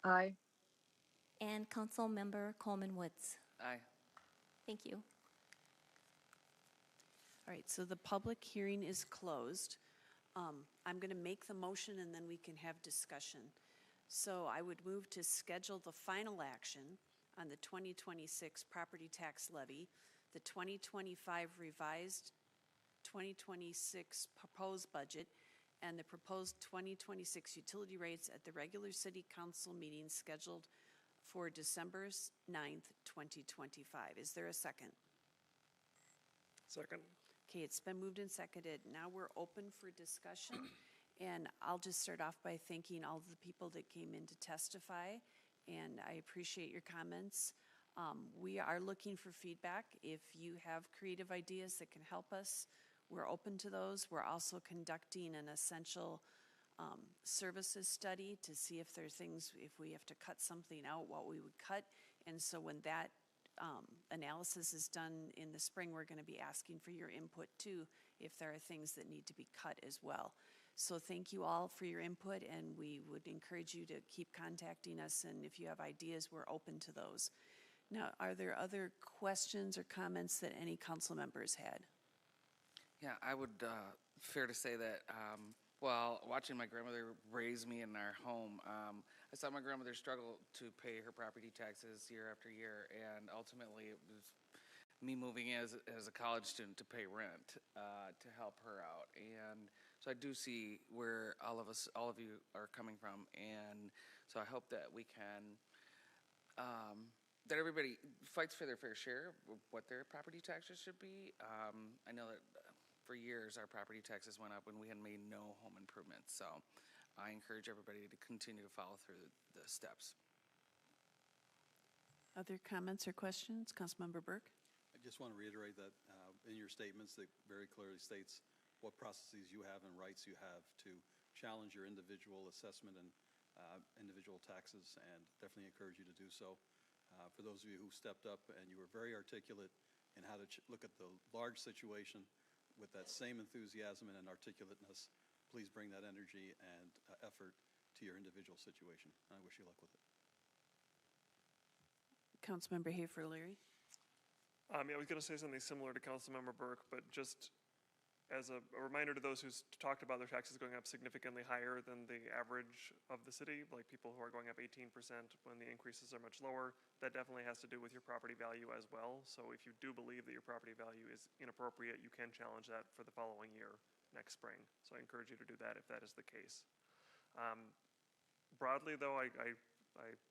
Speaker 12: Aye.
Speaker 11: And Councilmember Coleman Woods.
Speaker 13: Aye.
Speaker 11: Thank you.
Speaker 1: All right, so the public hearing is closed. I'm going to make the motion and then we can have discussion. So I would move to schedule the final action on the 2026 property tax levy, the 2025 revised 2026 proposed budget, and the proposed 2026 utility rates at the regular city council meeting scheduled for December 9th, 2025. Is there a second?
Speaker 4: Second.
Speaker 1: Okay, it's been moved and seconded. Now we're open for discussion. And I'll just start off by thanking all of the people that came in to testify, and I appreciate your comments. We are looking for feedback. If you have creative ideas that can help us, we're open to those. We're also conducting an essential services study to see if there are things, if we have to cut something out, what we would cut. And so when that analysis is done in the spring, we're going to be asking for your input too, if there are things that need to be cut as well. So thank you all for your input, and we would encourage you to keep contacting us, and if you have ideas, we're open to those. Now, are there other questions or comments that any council members had?
Speaker 13: Yeah, I would, fair to say that, while watching my grandmother raise me in our home, I saw my grandmother struggle to pay her property taxes year after year, and ultimately it was me moving in as a college student to pay rent to help her out. And so I do see where all of you are coming from, and so I hope that we can, that everybody fights for their fair share of what their property taxes should be. I know that for years our property taxes went up when we had made no home improvements, so I encourage everybody to continue to follow through the steps.
Speaker 1: Other comments or questions? Councilmember Burke?
Speaker 14: I just want to reiterate that in your statements, that very clearly states what processes you have and rights you have to challenge your individual assessment and individual taxes, and definitely encourage you to do so. For those of you who stepped up, and you were very articulate in how to look at the large situation with that same enthusiasm and articulateness, please bring that energy and effort to your individual situation. I wish you luck with it.
Speaker 1: Councilmember Hayford O'Leary?
Speaker 4: Yeah, I was going to say something similar to Councilmember Burke, but just as a reminder to those who talked about their taxes going up significantly higher than the average of the city, like people who are going up 18% when the increases are much lower, that definitely has to do with your property value as well. So if you do believe that your property value is inappropriate, you can challenge that for the following year, next spring. So I encourage you to do that if that is the case. Broadly, though, I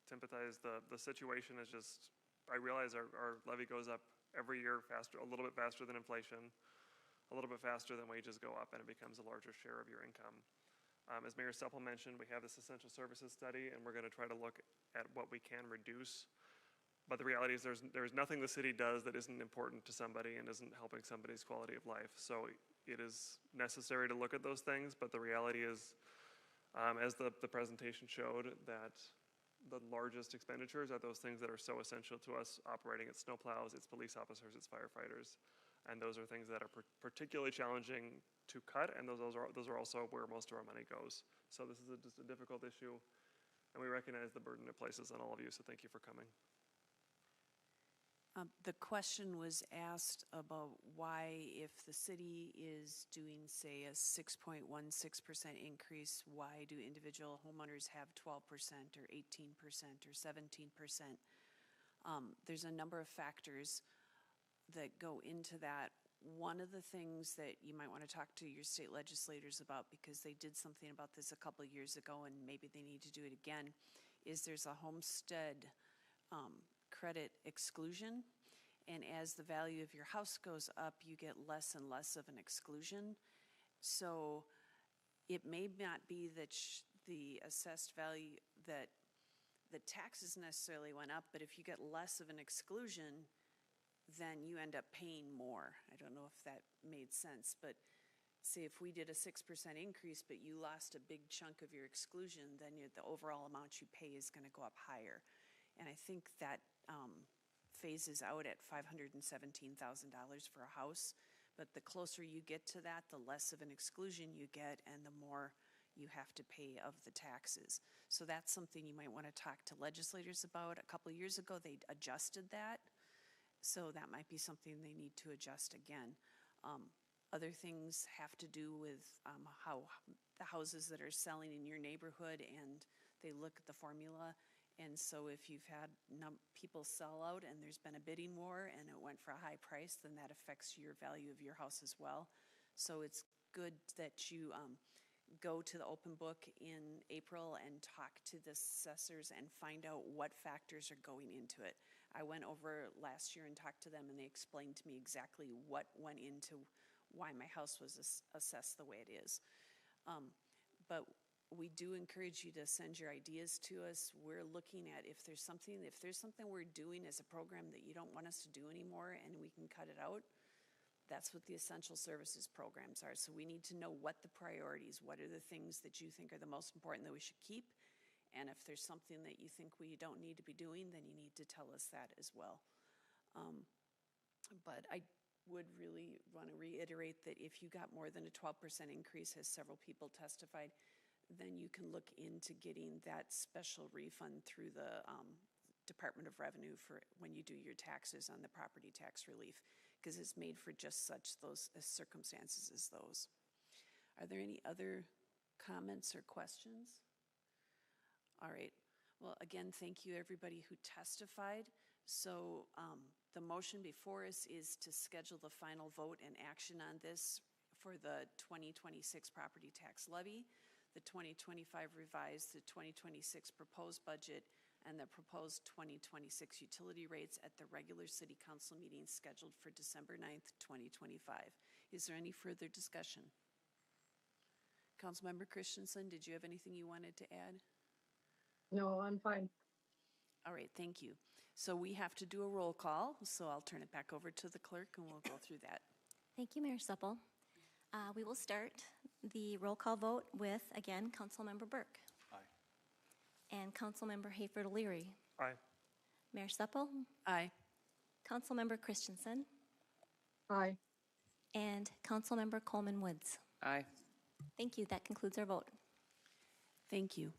Speaker 4: sympathize. The situation is just, I realize our levy goes up every year faster, a little bit faster than inflation, a little bit faster than wages go up, and it becomes a larger share of your income. As Mayor Seppel mentioned, we have this essential services study, and we're going to try to look at what we can reduce. But the reality is there's nothing the city does that isn't important to somebody and isn't helping somebody's quality of life. So it is necessary to look at those things, but the reality is, as the presentation showed, that the largest expenditures are those things that are so essential to us operating. It's snowplows, it's police officers, it's firefighters. And those are things that are particularly challenging to cut, and those are also where most of our money goes. So this is just a difficult issue, and we recognize the burden it places on all of you, so thank you for coming.
Speaker 1: The question was asked about why, if the city is doing, say, a 6.16% increase, why do individual homeowners have 12% or 18% or 17%? There's a number of factors that go into that. One of the things that you might want to talk to your state legislators about, because they did something about this a couple of years ago and maybe they need to do it again, is there's a homestead credit exclusion. And as the value of your house goes up, you get less and less of an exclusion. So it may not be that the assessed value, that the taxes necessarily went up, but if you get less of an exclusion, then you end up paying more. I don't know if that made sense, but say if we did a 6% increase, but you lost a big chunk of your exclusion, then the overall amount you pay is going to go up higher. And I think that phases out at $517,000 for a house. But the closer you get to that, the less of an exclusion you get and the more you have to pay of the taxes. So that's something you might want to talk to legislators about. A couple of years ago, they adjusted that. So that might be something they need to adjust again. Other things have to do with how the houses that are selling in your neighborhood, and they look at the formula. And so if you've had people sell out and there's been a bidding war and it went for a high price, then that affects your value of your house as well. So it's good that you go to the open book in April and talk to the assessors and find out what factors are going into it. I went over last year and talked to them, and they explained to me exactly what went into why my house was assessed the way it is. But we do encourage you to send your ideas to us. We're looking at if there's something we're doing as a program that you don't want us to do anymore and we can cut it out, that's what the essential services programs are. So we need to know what the priorities, what are the things that you think are the most important that we should keep, and if there's something that you think we don't need to be doing, then you need to tell us that as well. But I would really want to reiterate that if you got more than a 12% increase, as several people testified, then you can look into getting that special refund through the Department of Revenue for when you do your taxes on the property tax relief, because it's made for just such those circumstances as those. Are there any other comments or questions? All right. Well, again, thank you everybody who testified. So the motion before us is to schedule the final vote and action on this for the 2026 property tax levy, the 2025 revised, the 2026 proposed budget, and the proposed 2026 utility rates at the regular city council meeting scheduled for December 9th, 2025. Is there any further discussion? Councilmember Christensen, did you have anything you wanted to add?
Speaker 12: No, I'm fine.
Speaker 1: All right, thank you. So we have to do a roll call, so I'll turn it back over to the clerk and we'll go through that.
Speaker 11: Thank you, Mayor Supple. We will start the roll call vote with, again, Councilmember Burke.
Speaker 14: Aye.
Speaker 11: And Councilmember Hayford O'Leary.
Speaker 4: Aye.
Speaker 11: Mayor Supple.
Speaker 1: Aye.
Speaker 11: Councilmember Christensen.
Speaker 12: Aye.
Speaker 11: And Councilmember Coleman Woods.
Speaker 13: Aye.
Speaker 11: Thank you. That concludes our vote.
Speaker 1: Thank you.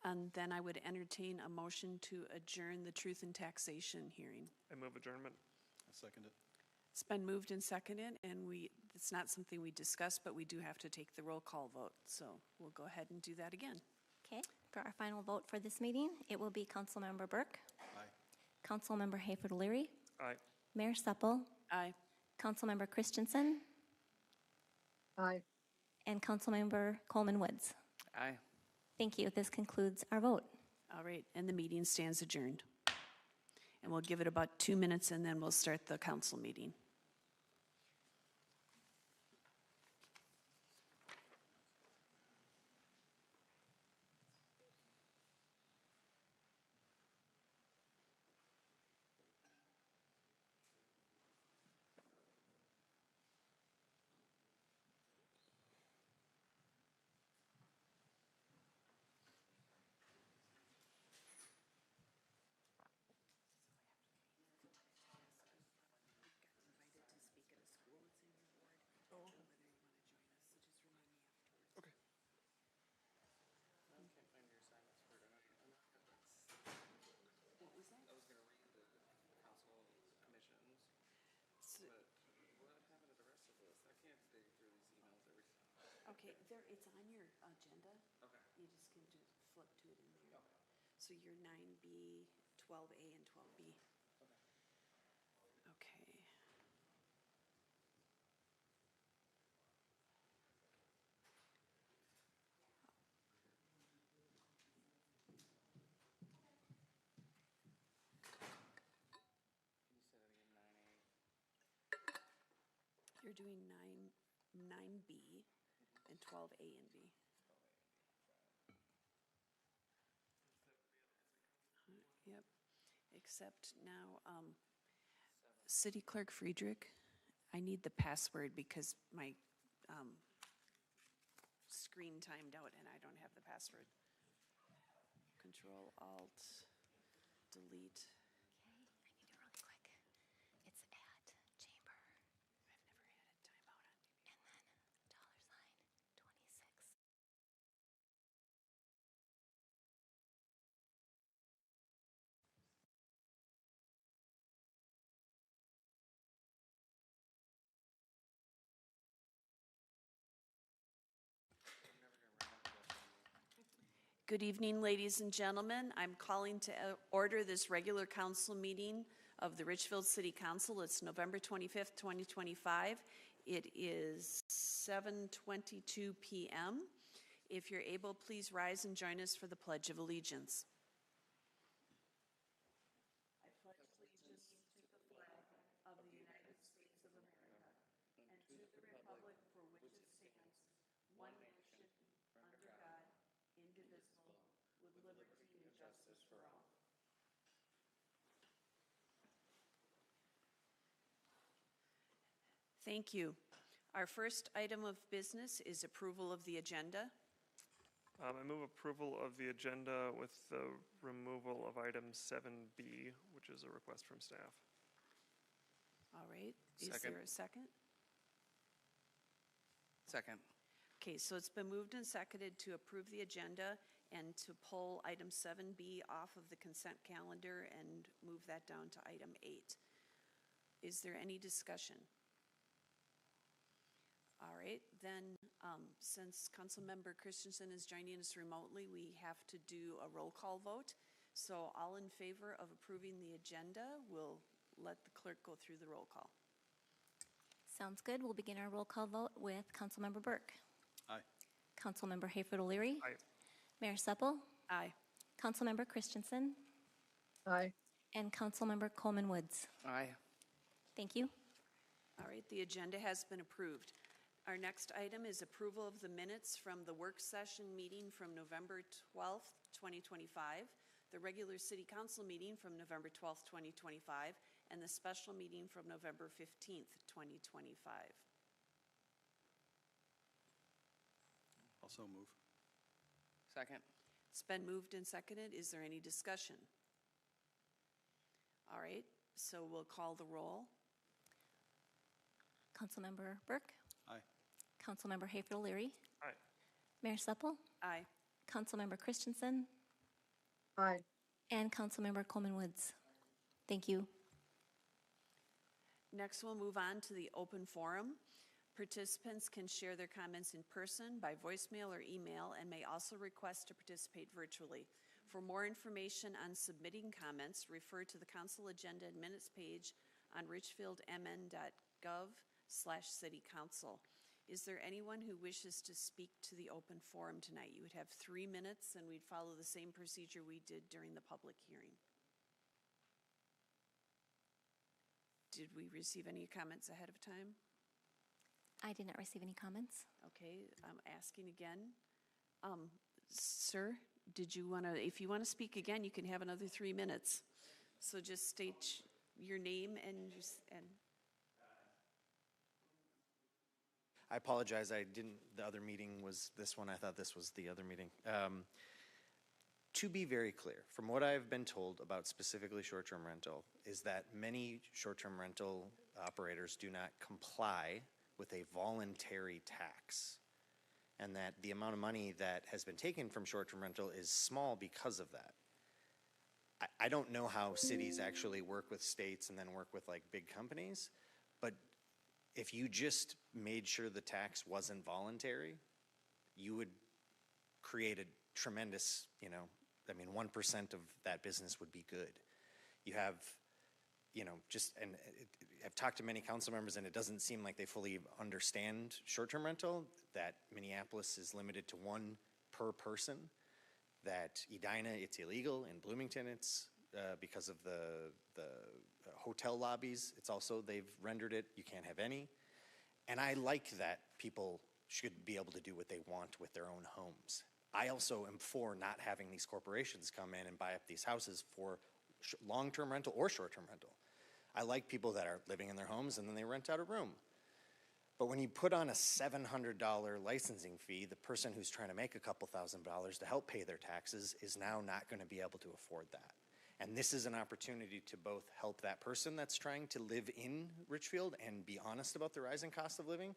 Speaker 1: And then I would entertain a motion to adjourn the Truth in Taxation hearing.
Speaker 4: I move adjournment.
Speaker 14: I second it.
Speaker 1: It's been moved and seconded, and it's not something we discussed, but we do have to take the roll call vote. So we'll go ahead and do that again.
Speaker 11: Okay. For our final vote for this meeting, it will be Councilmember Burke.
Speaker 14: Aye.
Speaker 11: Councilmember Hayford O'Leary.
Speaker 4: Aye.
Speaker 11: Mayor Supple.
Speaker 1: Aye.
Speaker 11: Councilmember Christensen.
Speaker 12: Aye.
Speaker 11: And Councilmember Coleman Woods.
Speaker 13: Aye.
Speaker 11: Thank you. This concludes our vote.
Speaker 1: All right, and the meeting stands adjourned. And we'll give it about 2 minutes, and then we'll start the council meeting. Okay, there, it's on your agenda. Okay. You just can just flip to it in there. Okay. So you're 9B, 12A, and 12B. Okay. You're doing 9B and 12A and B. Yep, except now, City Clerk Friedrich, I need the password because my screen timed out and I don't have the password. Control Alt Delete.
Speaker 11: Okay, I need it really quick. It's at chamber.
Speaker 1: I've never had it time out on TV.
Speaker 11: And then $26.
Speaker 1: Good evening, ladies and gentlemen. I'm calling to order this regular council meeting of the Richfield City Council. It's November 25th, 2025. It is 7:22 p.m. If you're able, please rise and join us for the Pledge of Allegiance. I pledge allegiance to the flag of the United States of America and to the republic for which it stands, one nation, under God, indivisible, with liberty and justice for all. Thank you. Our first item of business is approval of the agenda.
Speaker 4: I move approval of the agenda with the removal of item 7B, which is a request from staff.
Speaker 1: All right. Is
Speaker 13: Second.
Speaker 1: there a second?
Speaker 13: Second.
Speaker 1: Okay, so it's been moved and seconded to approve the agenda and to pull item 7B off of the consent calendar and move that down to item 8. Is there any discussion? All right, then, since Councilmember Christensen is joining us remotely, we have to do a roll call vote. So all in favor of approving the agenda, we'll let the clerk go through the roll call.
Speaker 11: Sounds good. We'll begin our roll call vote with Councilmember Burke.
Speaker 14: Aye.
Speaker 11: Councilmember Hayford O'Leary.
Speaker 4: Aye.
Speaker 11: Mayor Supple.
Speaker 1: Aye.
Speaker 11: Councilmember Christensen.
Speaker 12: Aye.
Speaker 11: And Councilmember Coleman Woods.
Speaker 13: Aye.
Speaker 11: Thank you.
Speaker 1: All right, the agenda has been approved. Our next item is approval of the minutes from the work session meeting from November 12th, 2025, the regular city council meeting from November 12th, 2025, and the special meeting from November 15th, 2025.
Speaker 14: Also move.
Speaker 13: Second.
Speaker 1: It's been moved and seconded. Is there any discussion? All right, so we'll call the roll.
Speaker 11: Councilmember Burke.
Speaker 14: Aye.
Speaker 11: Councilmember Hayford O'Leary.
Speaker 4: Aye.
Speaker 11: Mayor Supple.
Speaker 1: Aye.
Speaker 11: Councilmember Christensen.
Speaker 12: Aye.
Speaker 11: And Councilmember Coleman Woods. Thank you.
Speaker 1: Next, we'll move on to the open forum. Participants can share their comments in person, by voicemail or email, and may also request to participate virtually. For more information on submitting comments, refer to the council agenda and minutes page on richfieldmn.gov/citycouncil. Is there anyone who wishes to speak to the open forum tonight? You would have 3 minutes, and we'd follow the same procedure we did during the public hearing. Did we receive any comments ahead of time?
Speaker 11: I did not receive any comments.
Speaker 1: Okay, I'm asking again. Sir, did you want to, if you want to speak again, you can have another 3 minutes. So just state your name and
Speaker 7: I apologize, the other meeting was this one, I thought this was the other meeting. To be very clear, from what I've been told about specifically short-term rental, is that many short-term rental operators do not comply with a voluntary tax, and that the amount of money that has been taken from short-term rental is small because of that. I don't know how cities actually work with states and then work with like big companies, but if you just made sure the tax wasn't voluntary, you would create a tremendous, 1% of that business would be good. You have, I've talked to many council members, and it doesn't seem like they fully understand short-term rental, that Minneapolis is limited to one per person, that Edina, it's illegal. In Bloomington, it's because of the hotel lobbies. It's also, they've rendered it, you can't have any. And I like that people should be able to do what they want with their own homes. I also am for not having these corporations come in and buy up these houses for long-term rental or short-term rental. I like people that are living in their homes and then they rent out a room. But when you put on a $700 licensing fee, the person who's trying to make a couple $1,000s to help pay their taxes is now not going to be able to afford that. And this is an opportunity to both help that person that's trying to live in Richfield and be honest about the rising cost of living,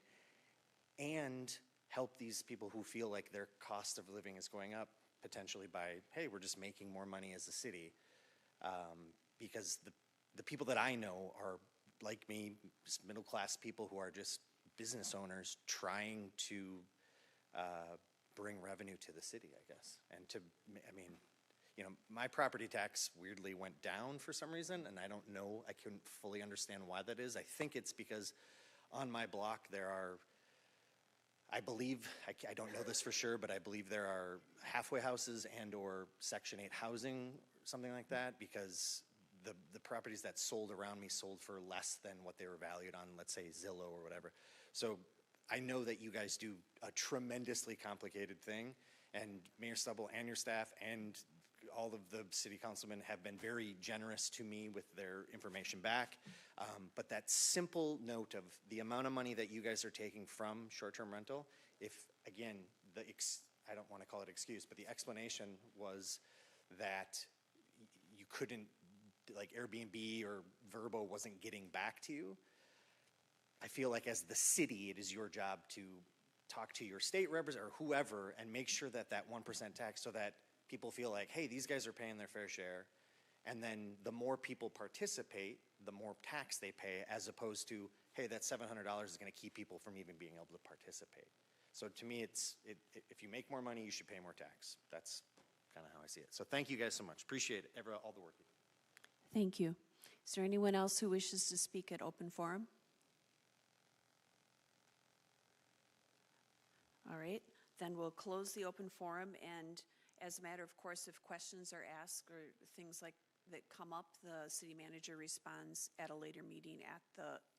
Speaker 7: and help these people who feel like their cost of living is going up potentially by, hey, we're just making more money as a city. Because the people that I know are, like me, just middle-class people who are just business owners trying to bring revenue to the city, I guess. And my property tax weirdly went down for some reason, and I don't know, I couldn't fully understand why that is. I think it's because on my block there are, I believe, I don't know this for sure, but I believe there are halfway houses and or Section 8 housing, something like that, because the properties that sold around me sold for less than what they were valued on, let's say Zillow or whatever. So I know that you guys do a tremendously complicated thing, and Mayor Stubble and your staff and all of the city councilmen have been very generous to me with their information back. But that simple note of the amount of money that you guys are taking from short-term rental, if, again, I don't want to call it excuse, but the explanation was that you couldn't, like Airbnb or Vrbo wasn't getting back to you. I feel like as the city, it is your job to talk to your state representative or whoever and make sure that that 1% tax, so that people feel like, hey, these guys are paying their fair share. And then the more people participate, the more tax they pay, as opposed to, hey, that $700 is going to keep people from even being able to participate. So to me, if you make more money, you should pay more tax. That's kind of how I see it. So thank you guys so much. Appreciate it, all the work you do.
Speaker 1: Thank you. Is there anyone else who wishes to speak at open forum? All right, then we'll close the open forum, and as a matter of course, if questions are asked or things like that come up, the city manager responds at a later meeting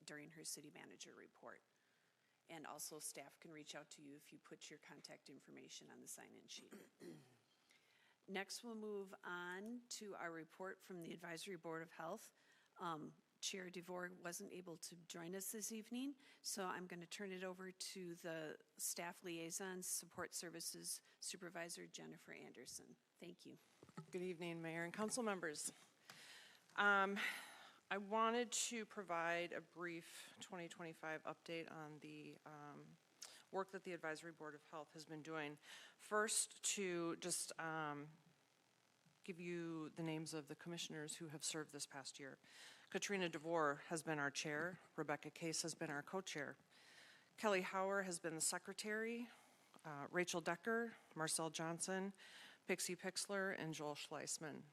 Speaker 1: during her city manager report. And also staff can reach out to you if you put your contact information on the sign-in sheet. Next, we'll move on to our report from the Advisory Board of Health. Chair DeVore wasn't able to join us this evening, so I'm going to turn it over to the Staff Liaison Support Services Supervisor, Jennifer Anderson. Thank you.
Speaker 15: Good evening, Mayor and council members. I wanted to provide a brief 2025 update on the work that the Advisory Board of Health has been doing. First, to just give you the names of the commissioners who have served this past year. Katrina DeVore has been our chair. Rebecca Case has been our co-chair. Kelly Hauer has been the secretary. Rachel Decker, Marcel Johnson, Pixie Pixler, and Joel Schleisman.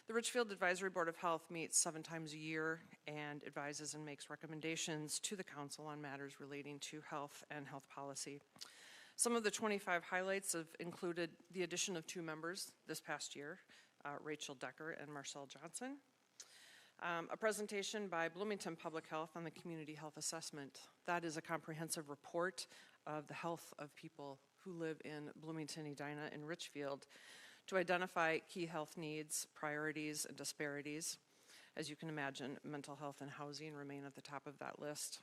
Speaker 15: The Richfield Advisory Board of Health meets 7 times a year and advises and makes recommendations to the council on matters relating to health and health policy. Some of the 25 highlights have included the addition of 2 members this past year, Rachel Decker and Marcel Johnson. A presentation by Bloomington Public Health on the Community Health Assessment. That is a comprehensive report of the health of people who live in Bloomington, Edina, and Richfield to identify key health needs, priorities, and disparities. As you can imagine, mental health and housing remain at the top of that list.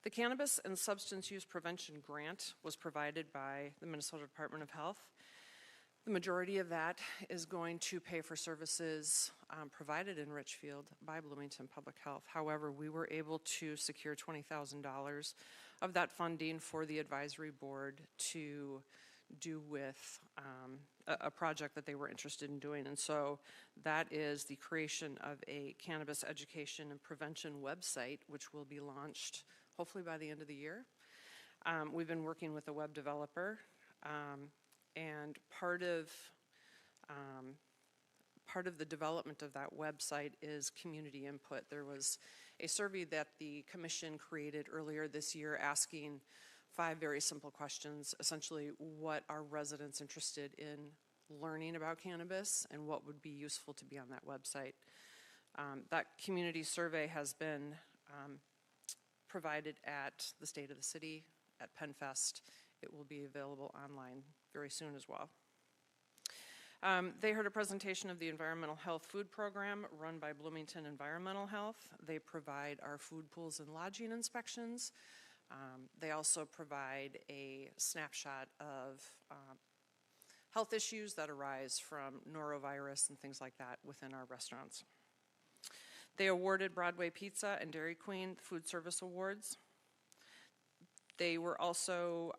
Speaker 15: The Cannabis and Substance Use Prevention Grant was provided by the Minnesota Department of Health. The majority of that is going to pay for services provided in Richfield by Bloomington Public Health. However, we were able to secure $20,000 of that funding for the advisory board to do with a project that they were interested in doing. And so that is the creation of a cannabis education and prevention website, which will be launched hopefully by the end of the year. We've been working with a web developer, and part of the development of that website is community input. There was a survey that the commission created earlier this year asking 5 very simple questions, essentially what are residents interested in learning about cannabis and what would be useful to be on that website. That community survey has been provided at the State of the City, at PennFest. It will be available online very soon as well. They heard a presentation of the Environmental Health Food Program run by Bloomington Environmental Health. They provide our food pools and lodging inspections. They also provide a snapshot of health issues that arise from norovirus and things like that within our restaurants. They awarded Broadway Pizza and Dairy Queen Food Service Awards. They were also,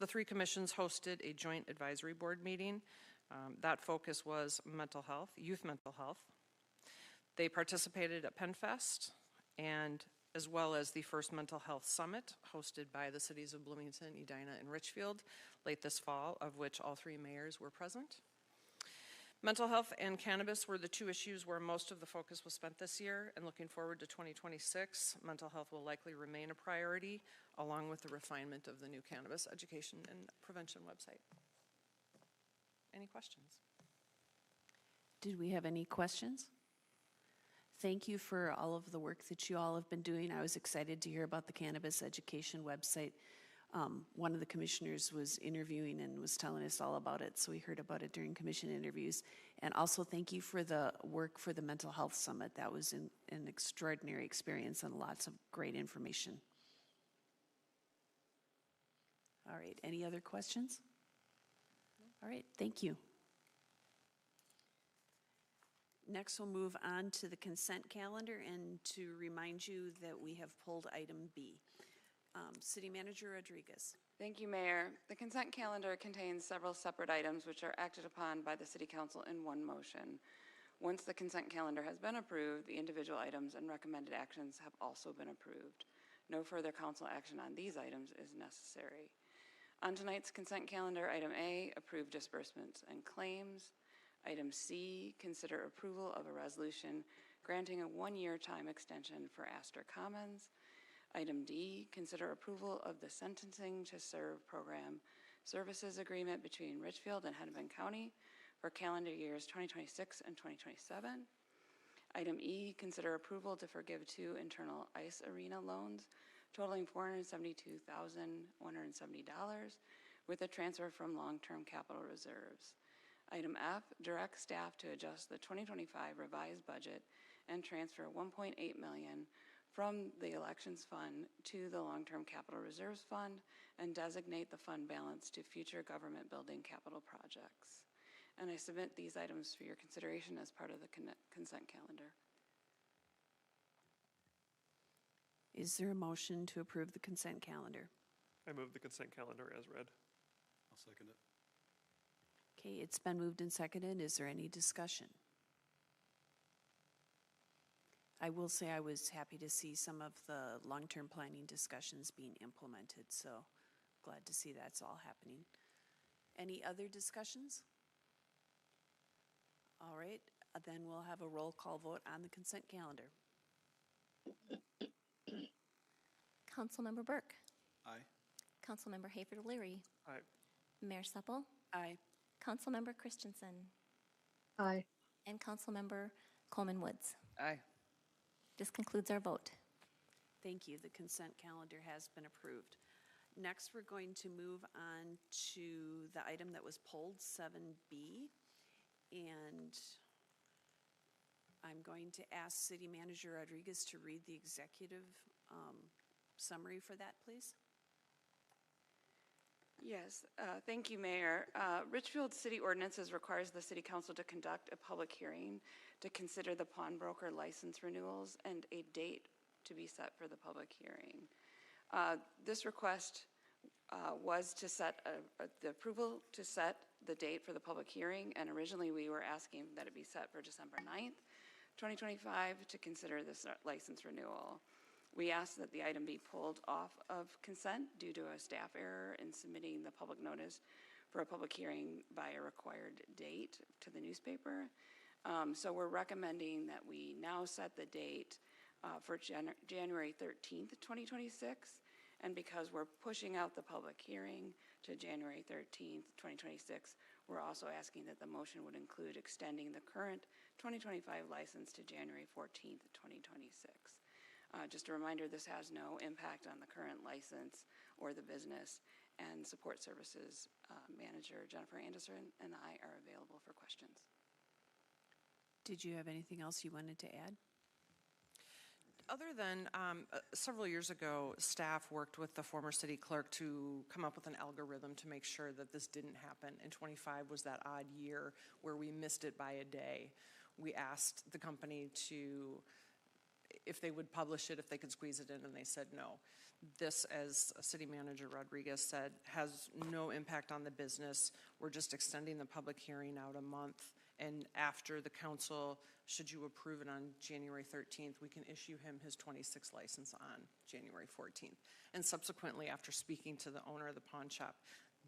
Speaker 15: the 3 commissions hosted a joint advisory board meeting. That focus was mental health, youth mental health. They participated at PennFest, and as well as the first mental health summit hosted by the cities of Bloomington, Edina, and Richfield late this fall, of which all 3 mayors were present. Mental health and cannabis were the 2 issues where most of the focus was spent this year, and looking forward to 2026, mental health will likely remain a priority, along with the refinement of the new cannabis education and prevention website. Any questions?
Speaker 1: Did we have any questions? Thank you for all of the work that you all have been doing. I was excited to hear about the cannabis education website. One of the commissioners was interviewing and was telling us all about it, so we heard about it during commission interviews. And also thank you for the work for the Mental Health Summit. That was an extraordinary experience and lots of great information. All right, any other questions? All right, thank you. Next, we'll move on to the consent calendar, and to remind you that we have pulled item B. City Manager Rodriguez.
Speaker 2: Thank you, Mayor. The consent calendar contains several separate items which are acted upon by the City Council in one motion. Once the consent calendar has been approved, the individual items and recommended actions have also been approved. No further council action on these items is necessary. On tonight's consent calendar, item A, approve disbursements and claims. Item C, consider approval of a resolution granting a 1-year time extension for Astor Commons. Item D, consider approval of the Sentencing to Serve Program Services Agreement between Richfield and Hennepin County for calendar years 2026 and 2027. Item E, consider approval to forgive 2 internal ice arena loans totaling $472,170 with a transfer from long-term capital reserves. Item F, direct staff to adjust the 2025 revised budget and transfer $1.8 million from the Elections Fund to the Long-Term Capital Reserves Fund and designate the fund balance to future government building capital projects. And I submit these items for your consideration as part of the consent calendar.
Speaker 1: Is there a motion to approve the consent calendar?
Speaker 4: I move the consent calendar as read.
Speaker 14: I'll second it.
Speaker 1: Okay, it's been moved and seconded. Is there any discussion? I will say I was happy to see some of the long-term planning discussions being implemented, so glad to see that's all happening. Any other discussions? All right, then we'll have a roll call vote on the consent calendar.
Speaker 11: Councilmember Burke.
Speaker 14: Aye.
Speaker 11: Councilmember Hayford Leary.
Speaker 4: Aye.
Speaker 11: Mayor Supple.
Speaker 1: Aye.
Speaker 11: Councilmember Christensen.
Speaker 12: Aye.
Speaker 11: And Councilmember Coleman Woods.
Speaker 13: Aye.
Speaker 11: This concludes our vote.
Speaker 1: Thank you. The consent calendar has been approved. Next, we're going to move on to the item that was pulled, 7B. And I'm going to ask City Manager Rodriguez to read the executive summary for that, please.
Speaker 2: Yes, thank you, Mayor. Richfield City Ordinances requires the City Council to conduct a public hearing to consider the pawnbroker license renewals and a date to be set for the public hearing. This request was to set the approval to set the date for the public hearing, and originally we were asking that it be set for December 9th, 2025 to consider this license renewal. We ask that the item be pulled off of consent due to a staff error in submitting the public notice for a public hearing by a required date to the newspaper. So we're recommending that we now set the date for January 13th, 2026. And because we're pushing out the public hearing to January 13th, 2026, we're also asking that the motion would include extending the current 2025 license to January 14th, 2026. Just a reminder, this has no impact on the current license or the business, and Support Services Manager Jennifer Anderson and I are available for questions.
Speaker 1: Did you have anything else you wanted to add?
Speaker 15: Other than several years ago, staff worked with the former city clerk to come up with an algorithm to make sure that this didn't happen. And 25 was that odd year where we missed it by a day. We asked the company if they would publish it, if they could squeeze it in, and they said no. This, as City Manager Rodriguez said, has no impact on the business. We're just extending the public hearing out a month. And after the council, should you approve it on January 13th, we can issue him his 26th license on January 14th. And subsequently, after speaking to the owner of the pawn shop,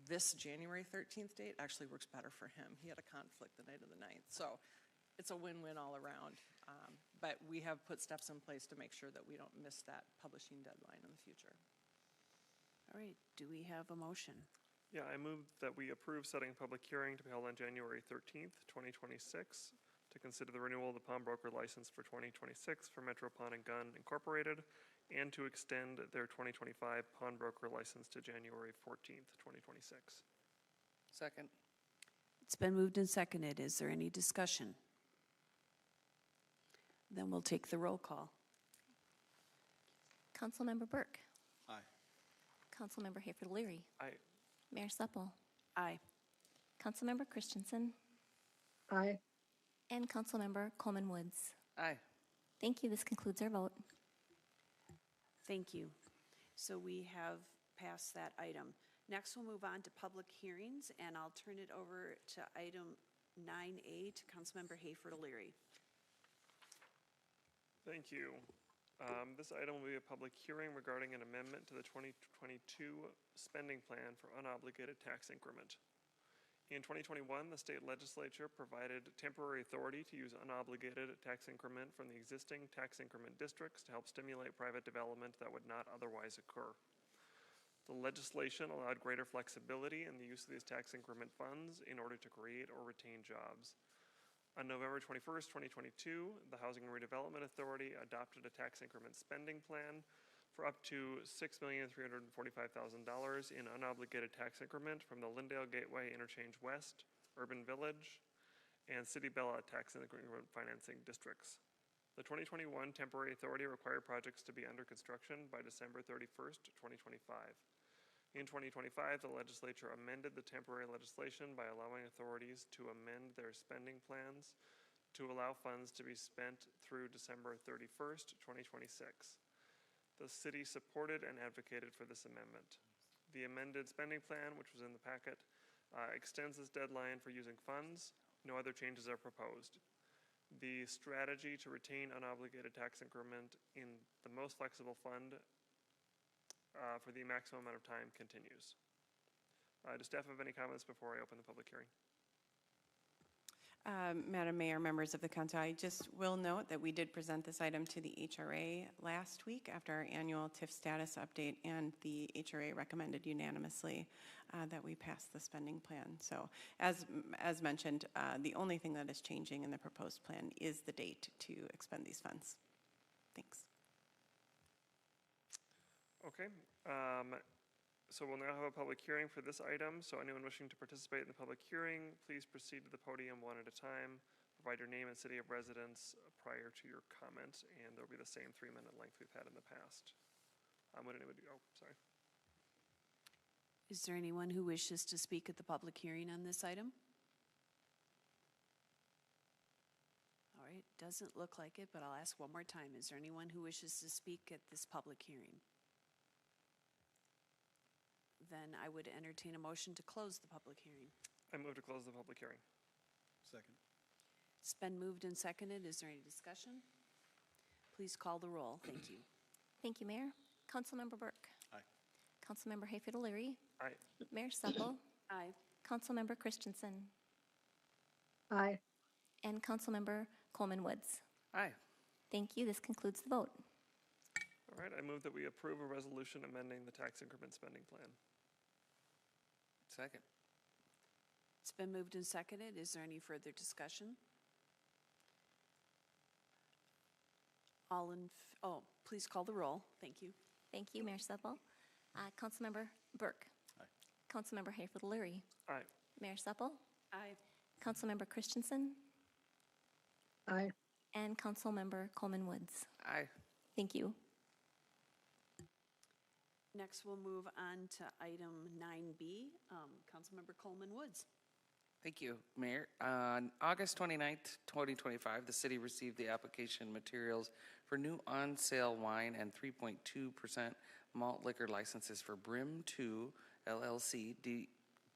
Speaker 15: this January 13th date actually works better for him. He had a conflict the night of the 9th. So it's a win-win all around. But we have put steps in place to make sure that we don't miss that publishing deadline in the future.
Speaker 1: All right, do we have a motion?
Speaker 4: Yeah, I move that we approve setting a public hearing to be held on January 13th, 2026, to consider the renewal of the pawnbroker license for 2026 for Metro Pawn and Gun Incorporated, and to extend their 2025 pawnbroker license to January 14th, 2026.
Speaker 13: Second.
Speaker 1: It's been moved and seconded. Is there any discussion? Then we'll take the roll call.
Speaker 11: Councilmember Burke.
Speaker 14: Aye.
Speaker 11: Councilmember Hayford-Leary.
Speaker 4: Aye.
Speaker 11: Mayor Supple.
Speaker 1: Aye.
Speaker 11: Councilmember Christensen.
Speaker 12: Aye.
Speaker 11: And Councilmember Coleman Woods.
Speaker 13: Aye.
Speaker 11: Thank you. This concludes our vote.
Speaker 1: Thank you. So we have passed that item. Next, we'll move on to public hearings, and I'll turn it over to item 9A to Councilmember Hayford-Leary.
Speaker 4: Thank you. This item will be a public hearing regarding an amendment to the 2022 spending plan for unobligated tax increment. In 2021, the state legislature provided temporary authority to use unobligated tax increment from the existing tax increment districts to help stimulate private development that would not otherwise occur. The legislation allowed greater flexibility in the use of these tax increment funds in order to create or retain jobs. On November 21st, 2022, the Housing and Redevelopment Authority adopted a tax increment spending plan for up to $6,345,000 in unobligated tax increment from the Lindale Gateway Interchange West, Urban Village, and City Bella tax increment financing districts. The 2021 temporary authority required projects to be under construction by December 31st, 2025. In 2025, the legislature amended the temporary legislation by allowing authorities to amend their spending plans to allow funds to be spent through December 31st, 2026. The city supported and advocated for this amendment. The amended spending plan, which was in the packet, extends this deadline for using funds. No other changes are proposed. The strategy to retain unobligated tax increment in the most flexible fund for the maximum amount of time continues. Does staff have any comments before I open the public hearing?
Speaker 16: Madam Mayor, members of the council, I just will note that we did present this item to the HRA last week after our annual TIF status update, and the HRA recommended unanimously that we pass the spending plan. So as mentioned, the only thing that is changing in the proposed plan is the date to expend these funds. Thanks.
Speaker 4: Okay. So we'll now have a public hearing for this item. So anyone wishing to participate in the public hearing, please proceed to the podium one at a time. Provide your name and city of residence prior to your comment, and there'll be the same 3-minute length we've had in the past. Would anybody, oh, sorry.
Speaker 1: Is there anyone who wishes to speak at the public hearing on this item? All right, doesn't look like it, but I'll ask one more time. Is there anyone who wishes to speak at this public hearing? Then I would entertain a motion to close the public hearing.
Speaker 4: I move to close the public hearing.
Speaker 14: Second.
Speaker 1: It's been moved and seconded. Is there any discussion? Please call the roll. Thank you.
Speaker 11: Thank you, Mayor. Councilmember Burke.
Speaker 14: Aye.
Speaker 11: Councilmember Hayfield O'Leary.
Speaker 4: Aye.
Speaker 11: Mayor Supple.
Speaker 1: Aye.
Speaker 11: Councilmember Christensen.
Speaker 12: Aye.
Speaker 11: And Councilmember Coleman Woods.
Speaker 13: Aye.
Speaker 11: Thank you. This concludes the vote.
Speaker 4: All right, I move that we approve a resolution amending the tax increment spending plan.
Speaker 13: Second.
Speaker 1: It's been moved and seconded. Is there any further discussion? Please call the roll. Thank you.
Speaker 11: Thank you, Mayor Supple. Councilmember Burke.
Speaker 14: Aye.
Speaker 11: Councilmember Hayfield O'Leary.
Speaker 4: Aye.
Speaker 11: Mayor Supple.
Speaker 1: Aye.
Speaker 11: Councilmember Christensen.
Speaker 12: Aye.
Speaker 11: And Councilmember Coleman Woods.
Speaker 13: Aye.
Speaker 11: Thank you.
Speaker 1: Next, we'll move on to item 9B. Councilmember Coleman Woods.
Speaker 13: Thank you, Mayor. On August 29th, 2025, the city received the application materials for new on-sale wine and 3.2% malt liquor licenses for Brim 2 LLC,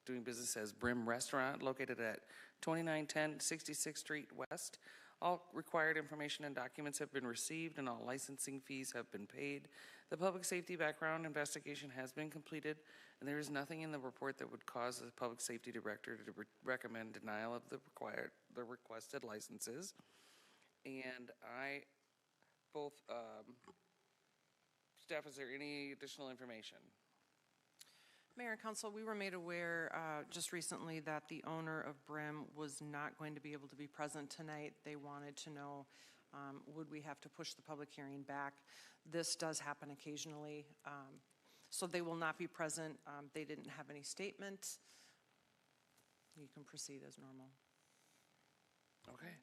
Speaker 13: doing business as Brim Restaurant, located at 2910 66th Street West. All required information and documents have been received and all licensing fees have been paid. The public safety background investigation has been completed, and there is nothing in the report that would cause the public safety director to recommend denial of the requested licenses. And staff, is there any additional information?
Speaker 15: Mayor and Council, we were made aware just recently that the owner of Brim was not going to be able to be present tonight. They wanted to know, would we have to push the public hearing back? This does happen occasionally, so they will not be present. They didn't have any statement. You can proceed as normal.
Speaker 13: Okay.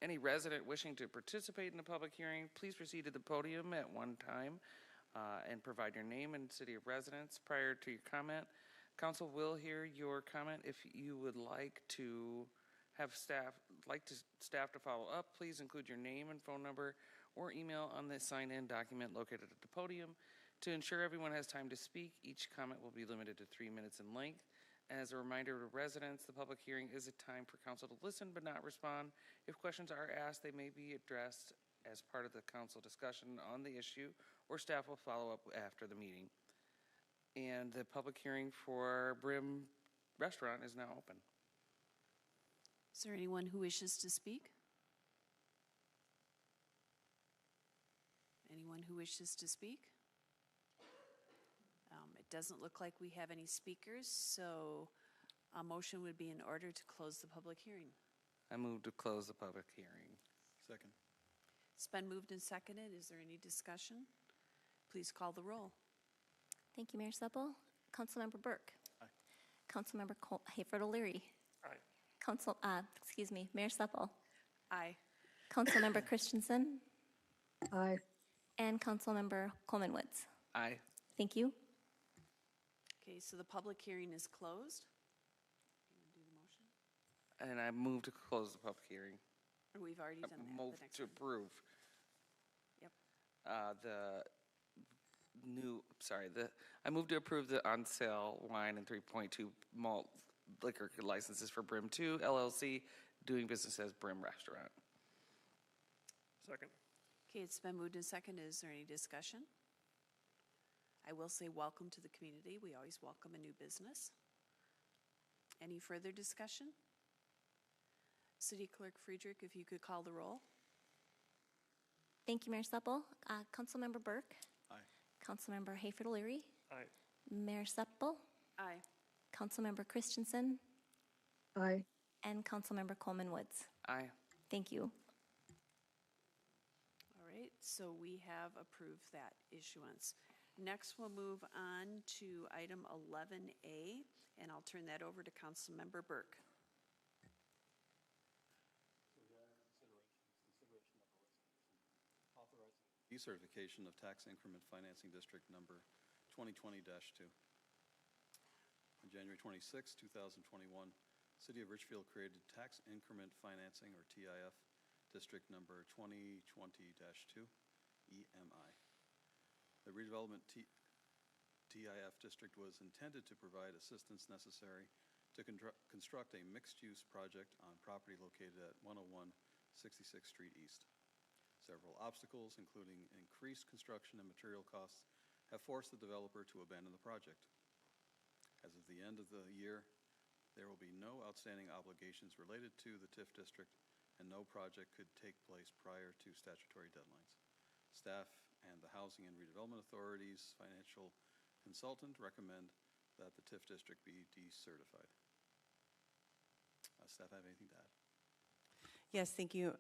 Speaker 13: Any resident wishing to participate in the public hearing, please proceed to the podium at one time and provide your name and city of residence prior to your comment. Council will hear your comment. If you would like to have staff to follow up, please include your name and phone number or email on the sign-in document located at the podium. To ensure everyone has time to speak, each comment will be limited to 3 minutes in length. As a reminder to residents, the public hearing is a time for council to listen but not respond. If questions are asked, they may be addressed as part of the council discussion on the issue, or staff will follow up after the meeting. And the public hearing for Brim Restaurant is now open.
Speaker 1: Is there anyone who wishes to speak? Anyone who wishes to speak? It doesn't look like we have any speakers, so a motion would be in order to close the public hearing.
Speaker 13: I move to close the public hearing.
Speaker 14: Second.
Speaker 1: It's been moved and seconded. Is there any discussion? Please call the roll.
Speaker 11: Thank you, Mayor Supple. Councilmember Burke.
Speaker 14: Aye.
Speaker 11: Councilmember Hayfield O'Leary.
Speaker 4: Aye.
Speaker 11: Mayor Supple.
Speaker 1: Aye.
Speaker 11: Councilmember Christensen.
Speaker 12: Aye.
Speaker 11: And Councilmember Coleman Woods.
Speaker 13: Aye.
Speaker 11: Thank you.
Speaker 1: Okay, so the public hearing is closed. You want to do the motion?
Speaker 13: And I move to close the public hearing.
Speaker 1: Or we've already done that. the
Speaker 13: Move
Speaker 1: next
Speaker 13: to
Speaker 1: one.
Speaker 13: approve.
Speaker 1: Yep.
Speaker 13: I move to approve the on-sale wine and 3.2 malt liquor licenses for Brim 2 LLC, doing business as Brim Restaurant.
Speaker 4: Second.
Speaker 1: Okay, it's been moved and seconded. Is there any discussion? I will say welcome to the community. We always welcome a new business. Any further discussion? City Clerk Friedrich, if you could call the roll.
Speaker 11: Thank you, Mayor Supple. Councilmember Burke.
Speaker 14: Aye.
Speaker 11: Councilmember Hayfield O'Leary.
Speaker 4: Aye.
Speaker 11: Mayor Supple.
Speaker 1: Aye.
Speaker 11: Councilmember Christensen.
Speaker 12: Aye.
Speaker 11: And Councilmember Coleman Woods.
Speaker 13: Aye.
Speaker 11: Thank you.
Speaker 1: All right, so we have approved that issuance. Next, we'll move on to item 11A, and I'll turn that over to Councilmember Burke.
Speaker 14: Decertification of tax increment financing district number 2020-2. On January 26, 2021, City of Richfield created tax increment financing, or TIF, district number 2020-2, EMI. The redevelopment TIF district was intended to provide assistance necessary to construct a mixed-use project on property located at 101 66th Street East. Several obstacles, including increased construction and material costs, have forced the developer to abandon the project. As of the end of the year, there will be no outstanding obligations related to the TIF district, and no project could take place prior to statutory deadlines. Staff and the Housing and Redevelopment Authority's financial consultant recommend that the TIF district be decertified. Staff have anything to add?
Speaker 16: Yes, thank you,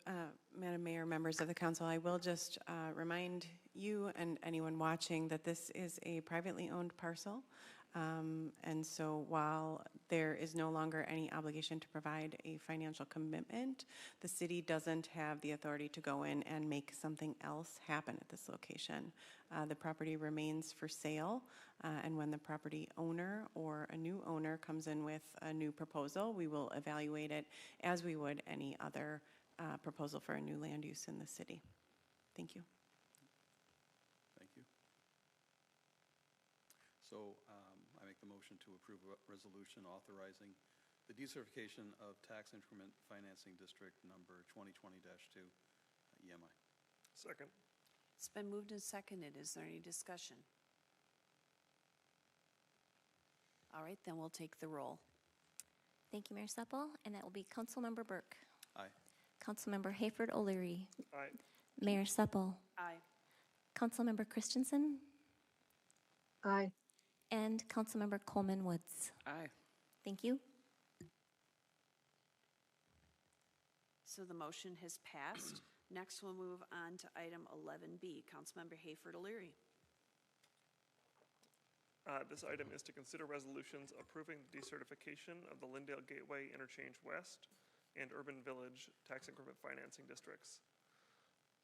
Speaker 16: Madam Mayor, members of the council. I will just remind you and anyone watching that this is a privately owned parcel. And so while there is no longer any obligation to provide a financial commitment, the city doesn't have the authority to go in and make something else happen at this location. The property remains for sale, and when the property owner or a new owner comes in with a new proposal, we will evaluate it as we would any other proposal for a new land use in the city. Thank you.
Speaker 14: Thank you. So I make the motion to approve a resolution authorizing the decertification of Tax Increment Financing District number 2020-2, EMI.
Speaker 4: Second.
Speaker 1: It's been moved and seconded. Is there any discussion? All right, then we'll take the roll.
Speaker 11: Thank you, Mayor Supple, and that will be Councilmember Burke.
Speaker 14: Aye.
Speaker 11: Councilmember Hayford O'Leary.
Speaker 4: Aye.
Speaker 11: Mayor Supple.
Speaker 1: Aye.
Speaker 11: Councilmember Christensen.
Speaker 12: Aye.
Speaker 11: And Councilmember Coleman Woods.
Speaker 13: Aye.
Speaker 11: Thank you.
Speaker 1: So the motion has passed. Next, we'll move on to item 11B. Councilmember Hayford O'Leary.
Speaker 4: This item is to consider resolutions approving the decertification of the Lindale Gateway Interchange West and Urban Village Tax Increment Financing Districts.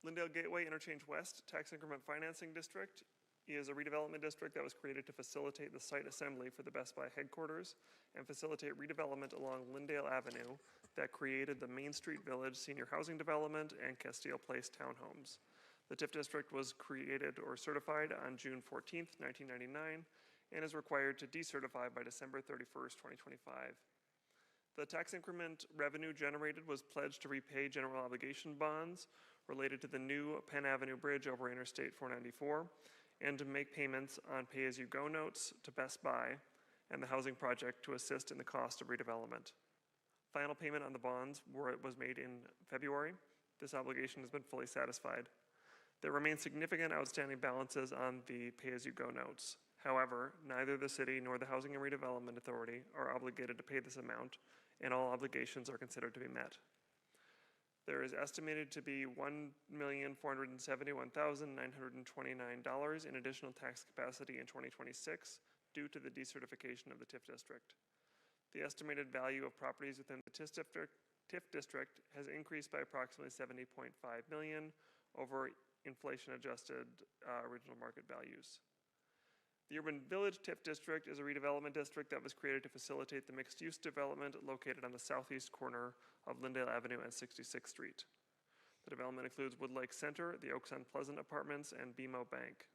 Speaker 4: Lindale Gateway Interchange West Tax Increment Financing District is a redevelopment district that was created to facilitate the site assembly for the Best Buy headquarters and facilitate redevelopment along Lindale Avenue that created the Main Street Village Senior Housing Development and Castile Place Townhomes. The TIF district was created or certified on June 14th, 1999, and is required to decertify by December 31st, 2025. The tax increment revenue generated was pledged to repay general obligation bonds related to the new Penn Avenue Bridge over Interstate 494, and to make payments on pay-as-you-go notes to Best Buy and the housing project to assist in the cost of redevelopment. Final payment on the bonds was made in February. This obligation has been fully satisfied. There remain significant outstanding balances on the pay-as-you-go notes. However, neither the city nor the Housing and Redevelopment Authority are obligated to pay this amount, and all obligations are considered to be met. There is estimated to be $1,471,929 in additional tax capacity in 2026 due to the decertification of the TIF district. The estimated value of properties within the TIF district has increased by approximately $70.5 million over inflation-adjusted original market values. The Urban Village TIF district is a redevelopment district that was created to facilitate the mixed-use development located on the southeast corner of Lindale Avenue and 66th Street. The development includes Woodlake Center, the Oaks on Pleasant Apartments, and BMO Bank.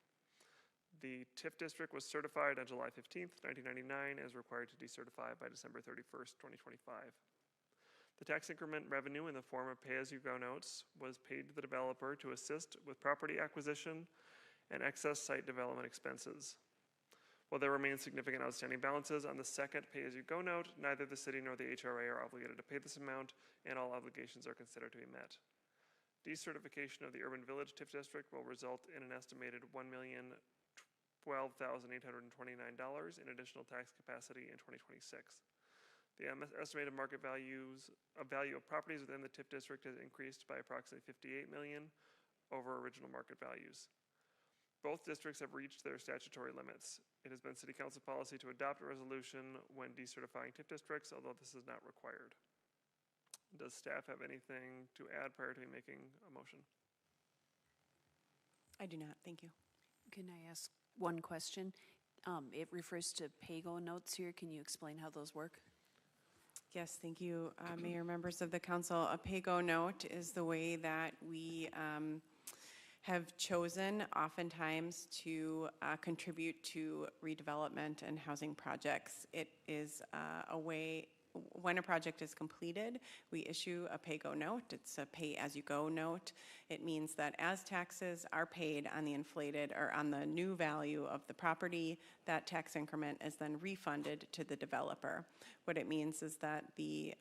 Speaker 4: The TIF district was certified on July 15th, 1999, and is required to decertify by December 31st, 2025. The tax increment revenue in the form of pay-as-you-go notes was paid to the developer to assist with property acquisition and excess site development expenses. While there remain significant outstanding balances on the second pay-as-you-go note, neither the city nor the HRA are obligated to pay this amount, and all obligations are considered to be met. Decertification of the Urban Village TIF district will result in an estimated $1,012,829 in additional tax capacity in 2026. The estimated market value of properties within the TIF district has increased by approximately $58 million over original market values. Both districts have reached their statutory limits. It has been City Council policy to adopt a resolution when decertifying TIF districts, although this is not required. Does staff have anything to add prior to me making a motion?
Speaker 16: I do not, thank you.
Speaker 1: Can I ask one question? It refers to PAYGO notes here. Can you explain how those work?
Speaker 16: Yes, thank you, Mayor, members of the council. A PAYGO note is the way that we have chosen oftentimes to contribute to redevelopment and housing projects. It is a way when a project is completed, we issue a pay-go note. It's a pay-as-you-go note. It means that as taxes are paid on the inflated or on the new value of the property, that tax increment is then refunded to the developer. What it means is that the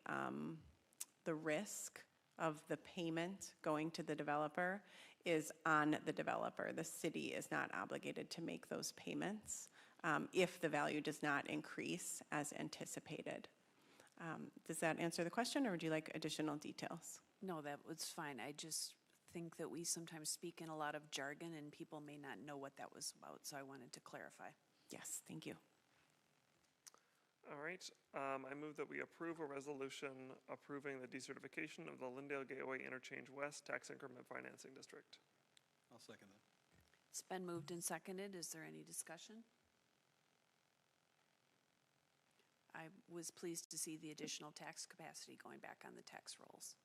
Speaker 16: risk of the payment going to the developer is on the developer. The city is not obligated to make those payments if the value does not increase as anticipated. Does that answer the question, or would you like additional details?
Speaker 1: No, that was fine. I just think that we sometimes speak in a lot of jargon and people may not know what that was about, so I wanted to clarify.
Speaker 16: Yes, thank you.
Speaker 4: All right, I move that we approve a resolution approving the decertification of the Lindale Gateway Interchange West Tax Increment Financing District.
Speaker 14: I'll second that.
Speaker 1: It's been moved and seconded. Is there any discussion? I was pleased to see the additional tax capacity going back on the tax rolls.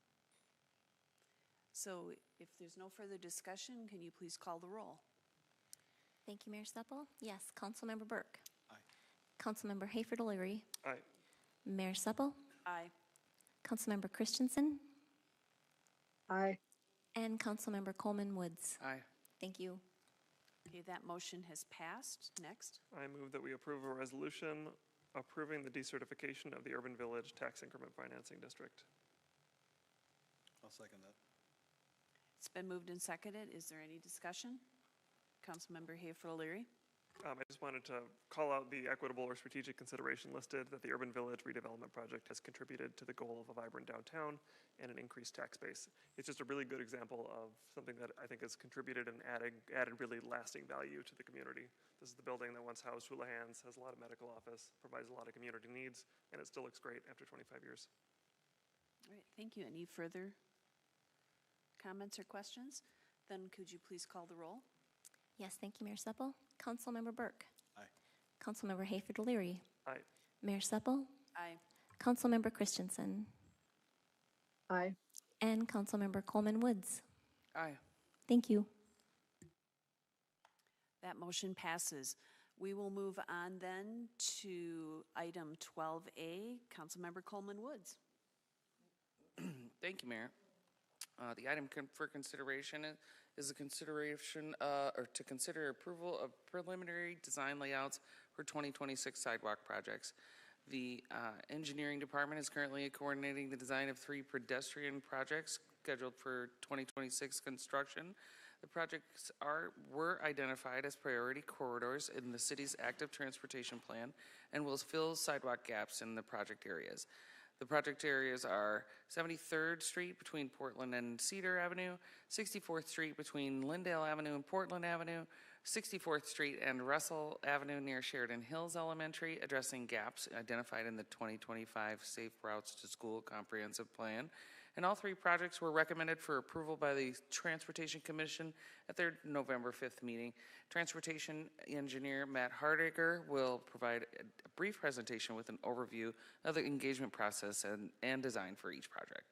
Speaker 1: So if there's no further discussion, can you please call the roll?
Speaker 11: Thank you, Mayor Supple. Yes, Councilmember Burke.
Speaker 14: Aye.
Speaker 11: Councilmember Hayford O'Leary.
Speaker 4: Aye.
Speaker 11: Mayor Supple.
Speaker 1: Aye.
Speaker 11: Councilmember Christensen.
Speaker 12: Aye.
Speaker 11: And Councilmember Coleman Woods.
Speaker 13: Aye.
Speaker 11: Thank you.
Speaker 1: Okay, that motion has passed. Next.
Speaker 4: I move that we approve a resolution approving the decertification of the Urban Village Tax Increment Financing District.
Speaker 14: I'll second that.
Speaker 1: It's been moved and seconded. Is there any discussion? Councilmember Hayford O'Leary.
Speaker 4: I just wanted to call out the equitable or strategic consideration listed that the Urban Village redevelopment project has contributed to the goal of a vibrant downtown and an increased tax base. It's just a really good example of something that I think has contributed and added really lasting value to the community. This is the building that once housed Houlihan's, has a lot of medical office, provides a lot of community needs, and it still looks great after 25 years.
Speaker 1: All right, thank you. Any further comments or questions? Then could you please call the roll?
Speaker 11: Yes, thank you, Mayor Supple. Councilmember Burke.
Speaker 14: Aye.
Speaker 11: Councilmember Hayford O'Leary.
Speaker 4: Aye.
Speaker 11: Mayor Supple.
Speaker 1: Aye.
Speaker 11: Councilmember Christensen.
Speaker 12: Aye.
Speaker 11: And Councilmember Coleman Woods.
Speaker 13: Aye.
Speaker 11: Thank you.
Speaker 1: That motion passes. We will move on then to item 12A, Councilmember Coleman Woods.
Speaker 13: Thank you, Mayor. The item for consideration is a consideration or to consider approval of preliminary design layouts for 2026 sidewalk projects. The engineering department is currently coordinating the design of 3 pedestrian projects scheduled for 2026 construction. The projects were identified as priority corridors in the city's active transportation plan and will fill sidewalk gaps in the project areas. The project areas are 73rd Street between Portland and Cedar Avenue, 64th Street between Lindale Avenue and Portland Avenue, 64th Street and Russell Avenue near Sheridan Hills Elementary, addressing gaps identified in the 2025 Safe Routes to School Comprehensive Plan. And all 3 projects were recommended for approval by the Transportation Commission at their November 5th meeting. Transportation engineer Matt Hardiger will provide a brief presentation with an overview of the engagement process and design for each project.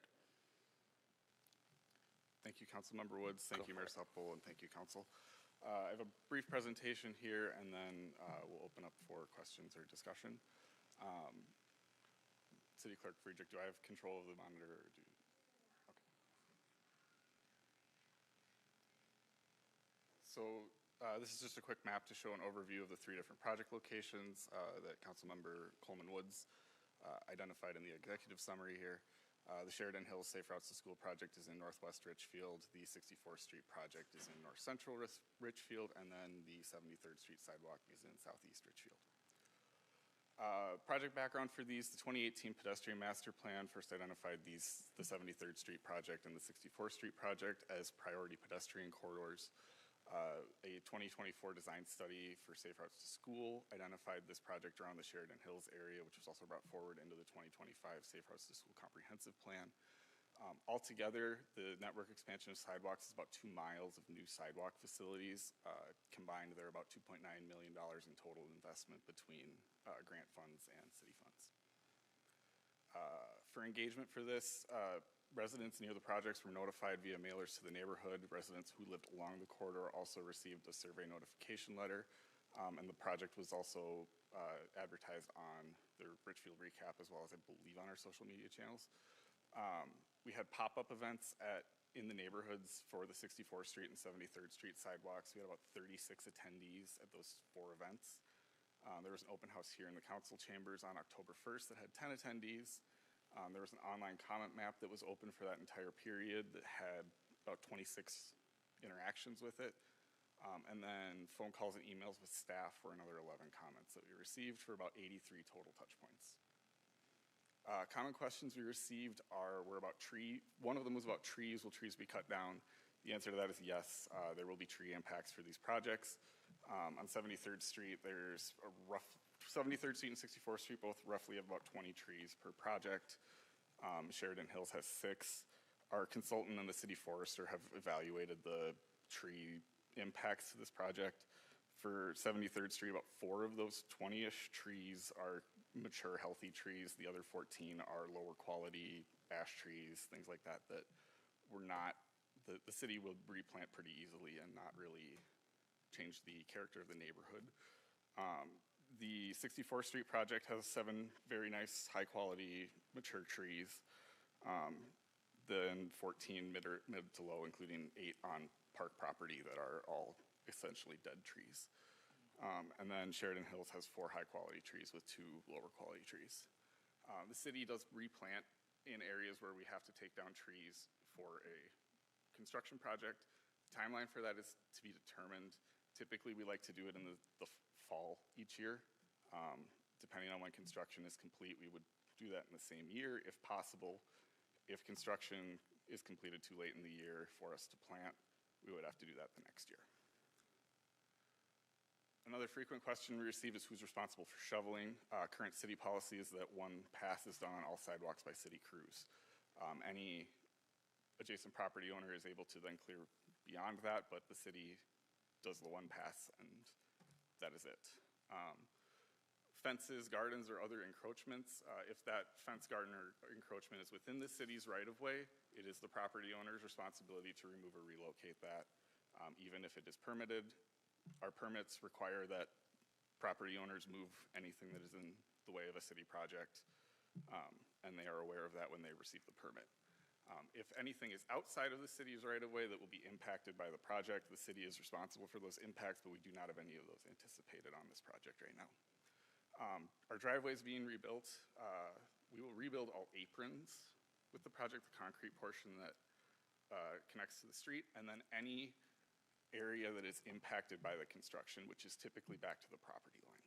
Speaker 17: Thank you, Councilmember Woods. Thank you, Mayor Supple, and thank you, Council. I have a brief presentation here, and then we'll open up for questions or discussion. City Clerk Friedrich, do I have control of the monitor? Or do So this is just a quick map to show an overview of the 3 different project locations that Councilmember Coleman Woods identified in the executive summary here. The Sheridan Hills Safe Routes to School project is in Northwest Richfield. The 64th Street project is in North Central Richfield, and then the 73rd Street sidewalk is in Southeast Richfield. Project background for these: the 2018 pedestrian master plan first identified the 73rd Street project and the 64th Street project as priority pedestrian corridors. A 2024 design study for Safe Routes to School identified this project around the Sheridan Hills area, which was also brought forward into the 2025 Safe Routes to School Comprehensive Plan. Altogether, the network expansion of sidewalks is about 2 miles of new sidewalk facilities. Combined, they're about $2.9 million in total investment between grant funds and city funds. For engagement for this, residents near the projects were notified via mailers to the neighborhood. Residents who lived along the corridor also received a survey notification letter. And the project was also advertised on the Richfield Recap as well as I believe on our social media channels. We had pop-up events in the neighborhoods for the 64th Street and 73rd Street sidewalks. We had about 36 attendees at those 4 events. There was an open house here in the council chambers on October 1st that had 10 attendees. There was an online comment map that was open for that entire period that had about 26 interactions with it. And then phone calls and emails with staff were another 11 comments that we received for about 83 total touch points. Common questions we received were about one of them was about trees. Will trees be cut down? The answer to that is yes. There will be tree impacts for these projects. On 73rd Street, there's 73rd Street and 64th Street both roughly have about 20 trees per project. Sheridan Hills has 6. Our consultant and the city forester have evaluated the tree impacts to this project. For 73rd Street, about 4 of those 20-ish trees are mature, healthy trees. The other 14 are lower quality ash trees, things like that, that were not, the city will replant pretty easily and not really change the character of the neighborhood. The 64th Street project has 7 very nice, high-quality, mature trees. Then 14 mid to low, including 8 on park property that are all essentially dead trees. And then Sheridan Hills has 4 high-quality trees with 2 lower-quality trees. The city does replant in areas where we have to take down trees for a construction project. The timeline for that is to be determined. Typically, we like to do it in the fall each year. Depending on when construction is complete, we would do that in the same year if possible. If construction is completed too late in the year for us to plant, we would have to do that the next year. Another frequent question we receive is who's responsible for shoveling. Current city policy is that one pass is done on all sidewalks by city crews. Any adjacent property owner is able to then clear beyond that, but the city does the one pass and that is it. Fences, gardens, or other encroachments, if that fence, garden, or encroachment is within the city's right-of-way, it is the property owner's responsibility to remove or relocate that, even if it is permitted. Our permits require that property owners move anything that is in the way of a city project, and they are aware of that when they receive the permit. If anything is outside of the city's right-of-way that will be impacted by the project, the city is responsible for those impacts, but we do not have any of those anticipated on this project right now. Our driveway is being rebuilt. We will rebuild all aprons with the project, the concrete portion that connects to the street, and then any area that is impacted by the construction, which is typically back to the property line.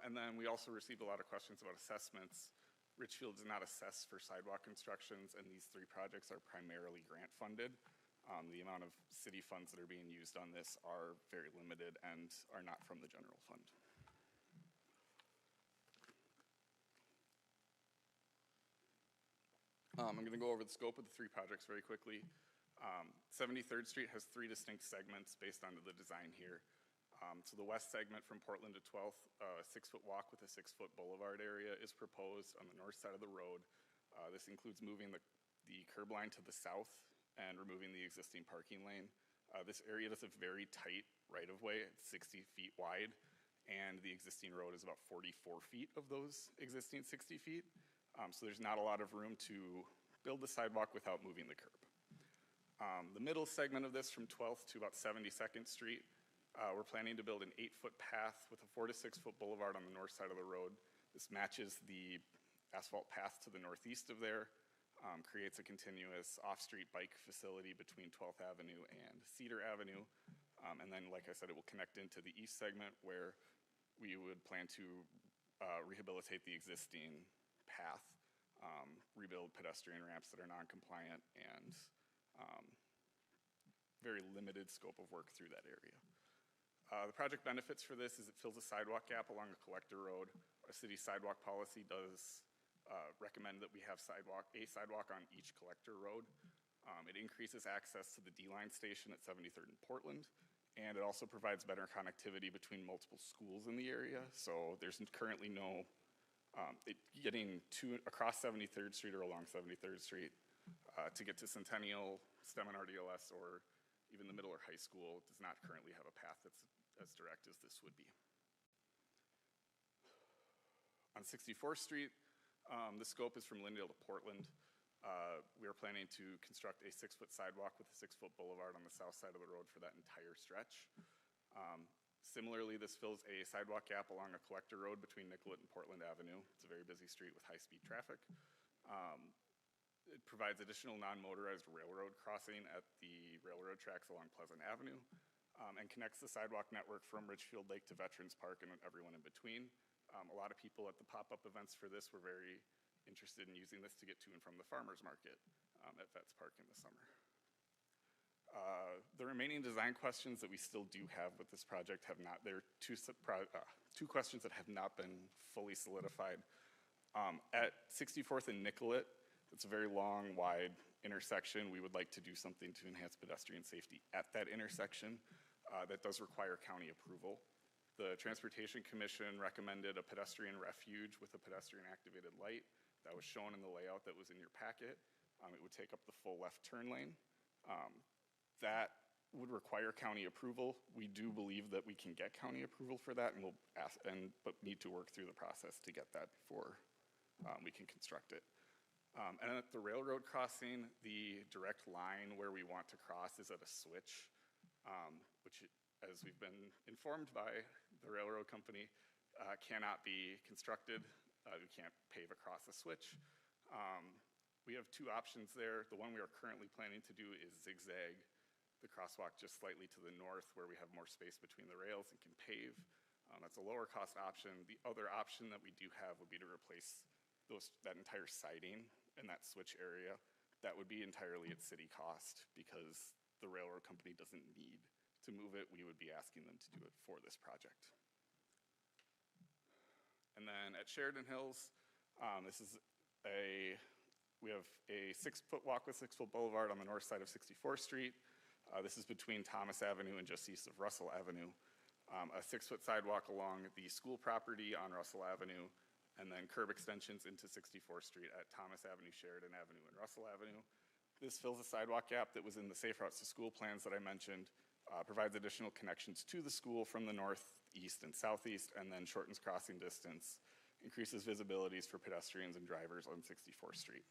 Speaker 17: And then we also received a lot of questions about assessments. Richfield does not assess for sidewalk constructions, and these 3 projects are primarily grant funded. The amount of city funds that are being used on this are very limited and are not from the general fund. I'm going to go over the scope of the 3 projects very quickly. 73rd Street has 3 distinct segments based on the design here. So the west segment from Portland to 12th, a 6-foot walk with a 6-foot boulevard area is proposed on the north side of the road. This includes moving the curb line to the south and removing the existing parking lane. This area is a very tight right-of-way. It's 60 feet wide, and the existing road is about 44 feet of those existing 60 feet. So there's not a lot of room to build the sidewalk without moving the curb. The middle segment of this from 12th to about 72nd Street, we're planning to build an 8-foot path with a 4 to 6-foot boulevard on the north side of the road. This matches the asphalt path to the northeast of there, creates a continuous off-street bike facility between 12th Avenue and Cedar Avenue. And then, like I said, it will connect into the east segment where we would plan to rehabilitate the existing path, rebuild pedestrian ramps that are non-compliant, and very limited scope of work through that area. The project benefits for this is it fills a sidewalk gap along a collector road. Our city sidewalk policy does recommend that we have a sidewalk on each collector road. It increases access to the D-Line station at 73rd and Portland, and it also provides better connectivity between multiple schools in the area. So there's currently no, getting across 73rd Street or along 73rd Street to get to Centennial, STEM and RDLS, or Even the middle or high school does not currently have a path that's as direct as this would be. On 64th Street, the scope is from Lyndale to Portland. We are planning to construct a 6-foot sidewalk with a 6-foot boulevard on the south side of the road for that entire stretch. Similarly, this fills a sidewalk gap along a collector road between Nicollet and Portland Avenue. It's a very busy street with high-speed traffic. It provides additional non-motorized railroad crossing at the railroad tracks along Pleasant Avenue, and connects the sidewalk network from Richfield Lake to Veterans Park and everyone in between. A lot of people at the pop-up events for this were very interested in using this to get to and from the farmers market at Vets Park in the summer. The remaining design questions that we still do have with this project have not, there are two questions that have not been fully solidified. At 64th and Nicollet, it's a very long, wide intersection. We would like to do something to enhance pedestrian safety at that intersection. That does require county approval. The Transportation Commission recommended a pedestrian refuge with a pedestrian activated light. That was shown in the layout that was in your packet. It would take up the full left turn lane. That would require county approval. We do believe that we can get county approval for that, and we'll ask, but need to work through the process to get that before we can construct it. And at the railroad crossing, the direct line where we want to cross is at a switch, which, as we've been informed by the railroad company, cannot be constructed. We can't pave across a switch. We have two options there. The one we are currently planning to do is zigzag the crosswalk just slightly to the north where we have more space between the rails and can pave. That's a lower cost option. The other option that we do have would be to replace that entire siding in that switch area. That would be entirely at city cost because the railroad company doesn't need to move it. We would be asking them to do it for this project. And then at Sheridan Hills, we have a 6-foot walk with 6-foot boulevard on the north side of 64th Street. This is between Thomas Avenue and just east of Russell Avenue. A 6-foot sidewalk along the school property on Russell Avenue, and then curb extensions into 64th Street at Thomas Avenue, Sheridan Avenue, and Russell Avenue. This fills a sidewalk gap that was in the Safe Routes to School plans that I mentioned, provides additional connections to the school from the north, east, and southeast, and then shortens crossing distance, increases visibilities for pedestrians and drivers on 64th Street.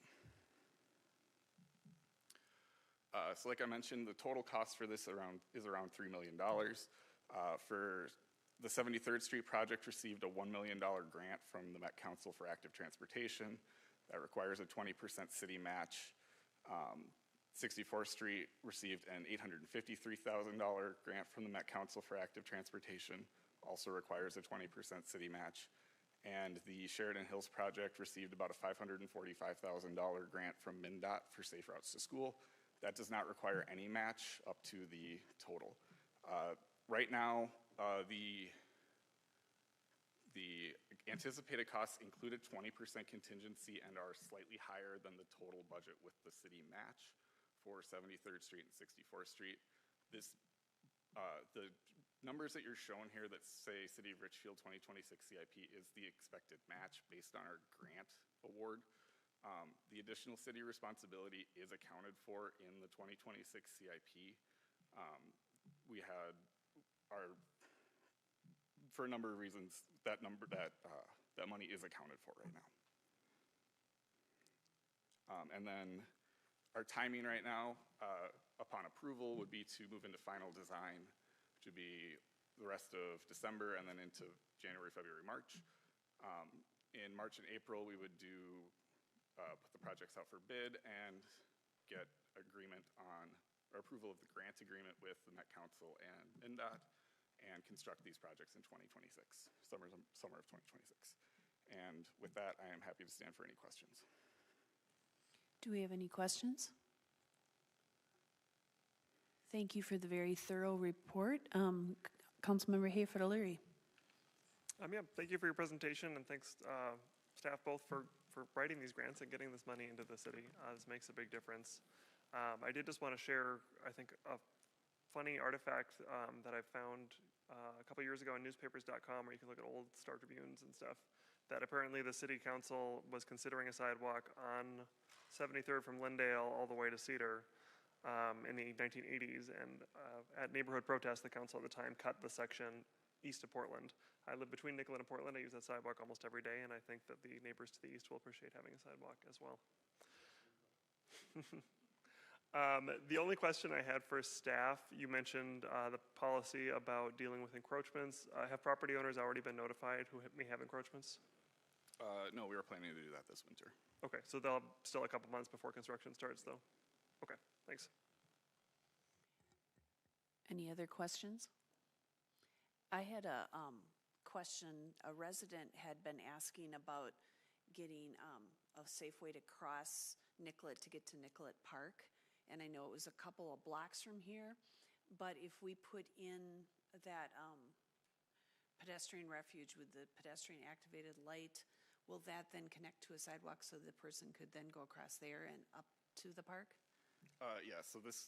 Speaker 17: So like I mentioned, the total cost for this is around $3 million. For the 73rd Street project received a $1 million grant from the Met Council for Active Transportation. That requires a 20% city match. 64th Street received an $853,000 grant from the Met Council for Active Transportation, also requires a 20% city match. And the Sheridan Hills project received about a $545,000 grant from MnDOT for Safe Routes to School. That does not require any match up to the total. Right now, the anticipated costs include a 20% contingency and are slightly higher than the total budget with the city match for 73rd Street and 64th Street. The numbers that you're shown here that say City of Richfield 2026 CIP is the expected match based on our grant award. The additional city responsibility is accounted for in the 2026 CIP. For a number of reasons, that money is accounted for right now. And then our timing right now, upon approval, would be to move into final design, which would be the rest of December and then into January, February, March. In March and April, we would put the projects out for bid and get agreement on, or approval of the grant agreement with the Met Council and MnDOT, and construct these projects in 2026, summer of 2026. And with that, I am happy to stand for any questions.
Speaker 1: Do we have any questions? Thank you for the very thorough report. Councilmember Hayford O'Leary.
Speaker 4: Yeah, thank you for your presentation, and thanks staff both for writing these grants and getting this money into the city. This makes a big difference. I did just want to share, I think, a funny artifact that I found a couple years ago on newspapers.com, where you can look at old Star Tribunes and stuff, that apparently the city council was considering a sidewalk on 73rd from Lyndale all the way to Cedar. in the 1980s, and at neighborhood protest, the council at the time cut the section east of Portland. I live between Nicollet and Portland. I use that sidewalk almost every day, and I think that the neighbors to the east will appreciate having a sidewalk as well. The only question I had for staff, you mentioned the policy about dealing with encroachments. Have property owners already been notified who may have encroachments?
Speaker 17: No, we were planning to do that this winter.
Speaker 4: Okay, so they'll have still a couple months before construction starts, though? Okay, thanks.
Speaker 1: Any other questions? I had a question. A resident had been asking about getting a safe way to cross Nicollet to get to Nicollet Park. And I know it was a couple of blocks from here, but if we put in that pedestrian refuge with the pedestrian activated light, will that then connect to a sidewalk so the person could then go across there and up to the park?
Speaker 17: Yeah, so the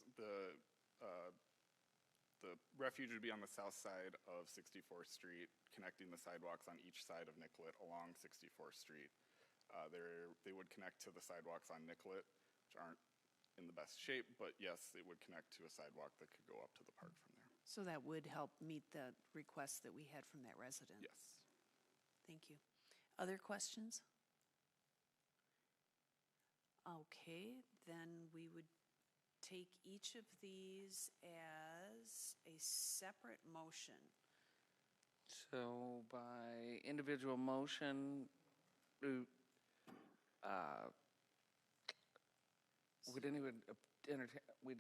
Speaker 17: refuge would be on the south side of 64th Street, connecting the sidewalks on each side of Nicollet along 64th Street. They would connect to the sidewalks on Nicollet, which aren't in the best shape, but yes, it would connect to a sidewalk that could go up to the park from there.
Speaker 1: So that would help meet the request that we had from that resident?
Speaker 17: Yes.
Speaker 1: Thank you. Other questions? Okay, then we would take each of these as a separate motion.
Speaker 13: So by individual motion, we'd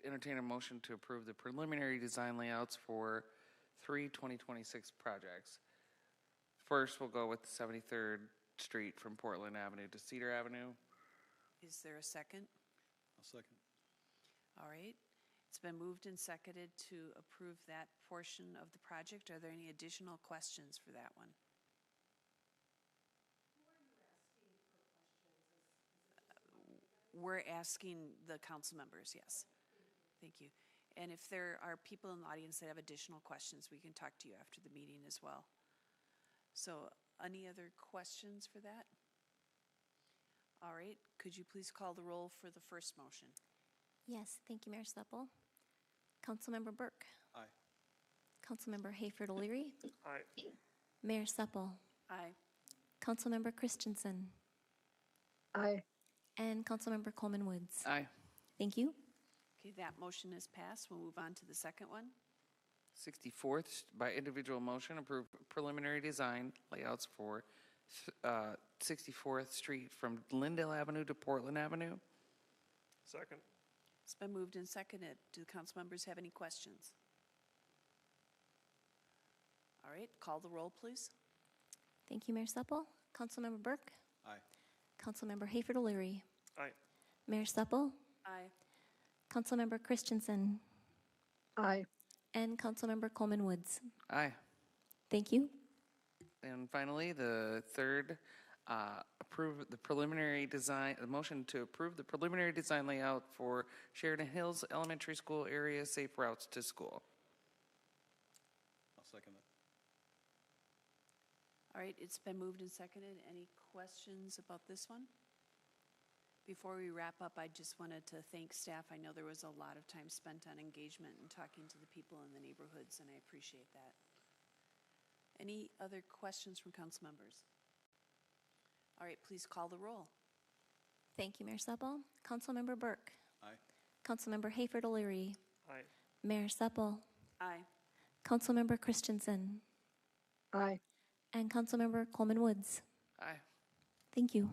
Speaker 13: entertain a motion to approve the preliminary design layouts for 2026 projects. First, we'll go with 73rd Street from Portland Avenue to Cedar Avenue.
Speaker 1: Is there a second?
Speaker 14: I'll second.
Speaker 1: All right. It's been moved and seconded to approve that portion of the project. Are there any additional questions for that one? We're asking the council members, yes. Thank you. And if there are people in the audience that have additional questions, we can talk to you after the meeting as well. So any other questions for that? All right, could you please call the roll for the first motion?
Speaker 11: Yes, thank you, Mayor Supple. Councilmember Burke.
Speaker 14: Aye.
Speaker 11: Councilmember Hayford O'Leary.
Speaker 4: Aye.
Speaker 11: Mayor Supple.
Speaker 1: Aye.
Speaker 11: Councilmember Christensen.
Speaker 12: Aye.
Speaker 11: And Councilmember Coleman Woods.
Speaker 13: Aye.
Speaker 11: Thank you.
Speaker 1: Okay, that motion is passed. We'll move on to the second one.
Speaker 13: 64th, by individual motion, approve preliminary design layouts for 64th Street from Lindale Avenue to Portland Avenue.
Speaker 4: Second.
Speaker 1: It's been moved and seconded. Do the council members have any questions? All right, call the roll, please.
Speaker 11: Thank you, Mayor Supple. Councilmember Burke.
Speaker 14: Aye.
Speaker 11: Councilmember Hayford O'Leary.
Speaker 4: Aye.
Speaker 11: Mayor Supple.
Speaker 1: Aye.
Speaker 11: Councilmember Christensen.
Speaker 12: Aye.
Speaker 11: And Councilmember Coleman Woods.
Speaker 13: Aye.
Speaker 11: Thank you.
Speaker 13: And finally, the third, approve the preliminary design, the motion to approve the preliminary design layout for Sheridan Hills Elementary School area safe routes to school.
Speaker 14: I'll second that.
Speaker 1: All right, it's been moved and seconded. Any questions about this one? Before we wrap up, I just wanted to thank staff. I know there was a lot of time spent on engagement and talking to the people in the neighborhoods, and I appreciate that. Any other questions from council members? All right, please call the roll.
Speaker 11: Thank you, Mayor Supple. Councilmember Burke.
Speaker 14: Aye.
Speaker 11: Councilmember Hayford O'Leary.
Speaker 4: Aye.
Speaker 11: Mayor Supple.
Speaker 1: Aye.
Speaker 11: Councilmember Christensen.
Speaker 12: Aye.
Speaker 11: And Councilmember Coleman Woods.
Speaker 13: Aye.
Speaker 11: Thank you.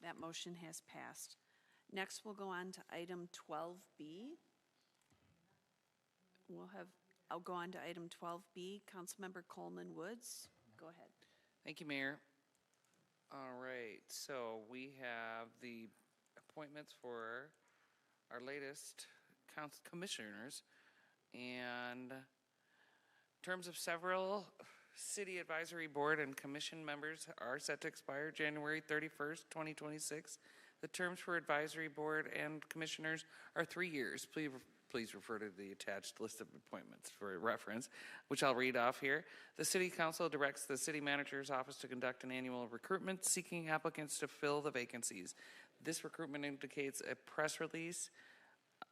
Speaker 1: That motion has passed. Next, we'll go on to item 12B. I'll go on to item 12B. Councilmember Coleman Woods, go ahead.
Speaker 13: Thank you, Mayor. All right, so we have the appointments for our latest council commissioners, and terms of several city advisory board and commission members are set to expire January 31st, 2026. The terms for advisory board and commissioners are 3 years. Please refer to the attached list of appointments for reference, which I'll read off here. The City Council directs the City Manager's Office to conduct an annual recruitment seeking applicants to fill the vacancies. This recruitment indicates a press release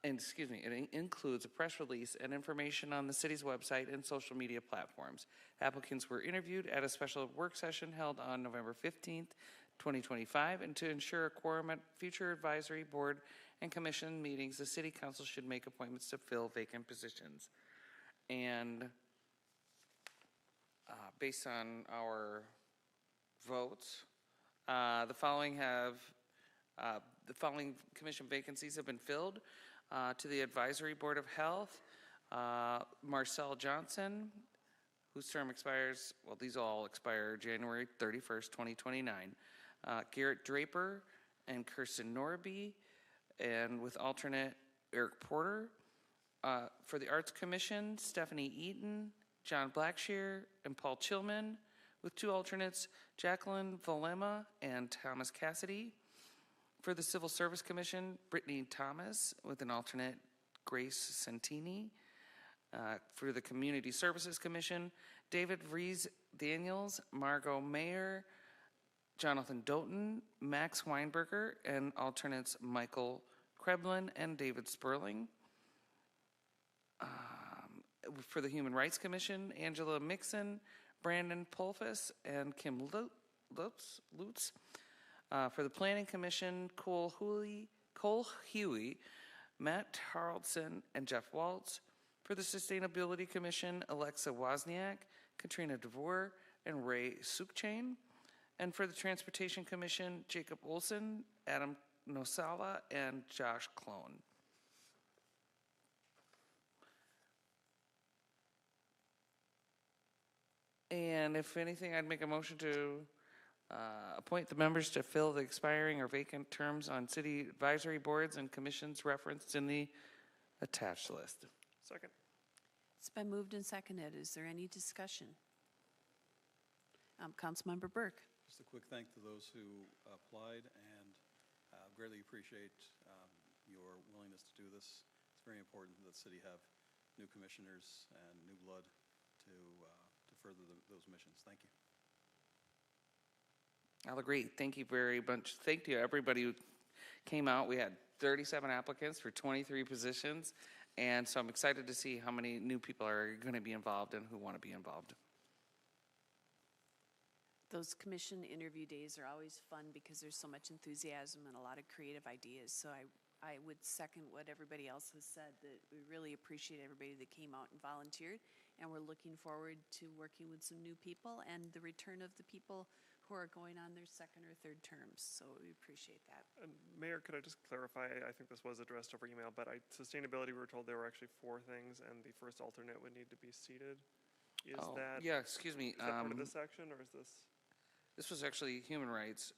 Speaker 13: it includes a press release and information on the city's website and social media platforms. Applicants were interviewed at a special work session held on November 15th, 2025, and to ensure a quorum at future advisory board and commission meetings, the city council should make appointments to fill vacant positions. And based on our votes, the following commission vacancies have been filled. To the Advisory Board of Health, Marcel Johnson, whose term expires, well, these all expire January 31st, 2029. Garrett Draper and Kirsten Norby, and with alternate Eric Porter. For the Arts Commission, Stephanie Eaton, John Blackshear, and Paul Chilman, with 2 alternates, Jacqueline Valema and Thomas Cassidy. For the Civil Service Commission, Brittany Thomas, with an alternate, Grace Santini. For the Community Services Commission, David Vries Daniels, Margot Mayer, Jonathan Doughton, Max Weinberger, and alternates Michael Kreblin and David Sperling. For the Human Rights Commission, Angela Mixon, Brandon Polfus, and Kim Lutz. For the Planning Commission, Cole Huey, Matt Haraldson, and Jeff Waltz. For the Sustainability Commission, Alexa Wozniak, Katrina DeVore, and Ray Sukchain. And for the Transportation Commission, Jacob Olson, Adam Nosala, and Josh Clone. And if anything, I'd make a motion to appoint the members to fill the expiring or vacant terms on city advisory boards and commissions referenced in the attached list.
Speaker 4: Second.
Speaker 1: It's been moved and seconded. Is there any discussion? Councilmember Burke.
Speaker 14: Just a quick thank to those who applied, and greatly appreciate your willingness to do this. It's very important that the city have new commissioners and new blood to further those missions. Thank you.
Speaker 13: I'll agree. Thank you very much. Thank you everybody who came out. We had 37 applicants for 23 positions, and so I'm excited to see how many new people are going to be involved and who want to be involved.
Speaker 1: Those commission interview days are always fun because there's so much enthusiasm and a lot of creative ideas. So I would second what everybody else has said, that we really appreciate everybody that came out and volunteered, and we're looking forward to working with some new people and the return of the people who are going on their second or third terms. So we appreciate that.
Speaker 4: And Mayor, could I just clarify? I think this was addressed over email, but sustainability, we were told there were actually 4 things, and the first alternate would need to be seated. Is that?
Speaker 13: Yeah, excuse me.
Speaker 4: Is that part of this section, or is this?
Speaker 13: This was actually human rights.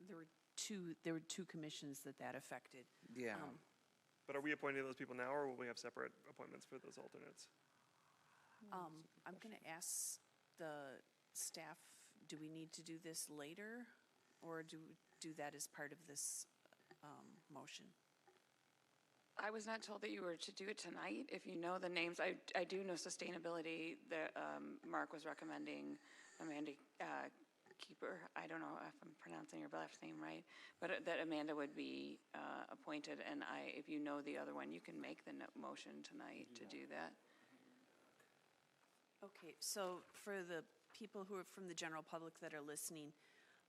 Speaker 1: There were two commissions that affected.
Speaker 13: Yeah.
Speaker 4: But are we appointing those people now, or will we have separate appointments for those alternates?
Speaker 1: I'm going to ask the staff, do we need to do this later, or do that as part of this motion?
Speaker 2: I was not told that you were to do it tonight. If you know the names, I do know sustainability, that Mark was recommending Amanda Keeper. I don't know if I'm pronouncing your last name right, but that Amanda would be appointed, and if you know the other one, you can make the motion tonight to do that.
Speaker 1: Okay, so for the people who are from the general public that are listening,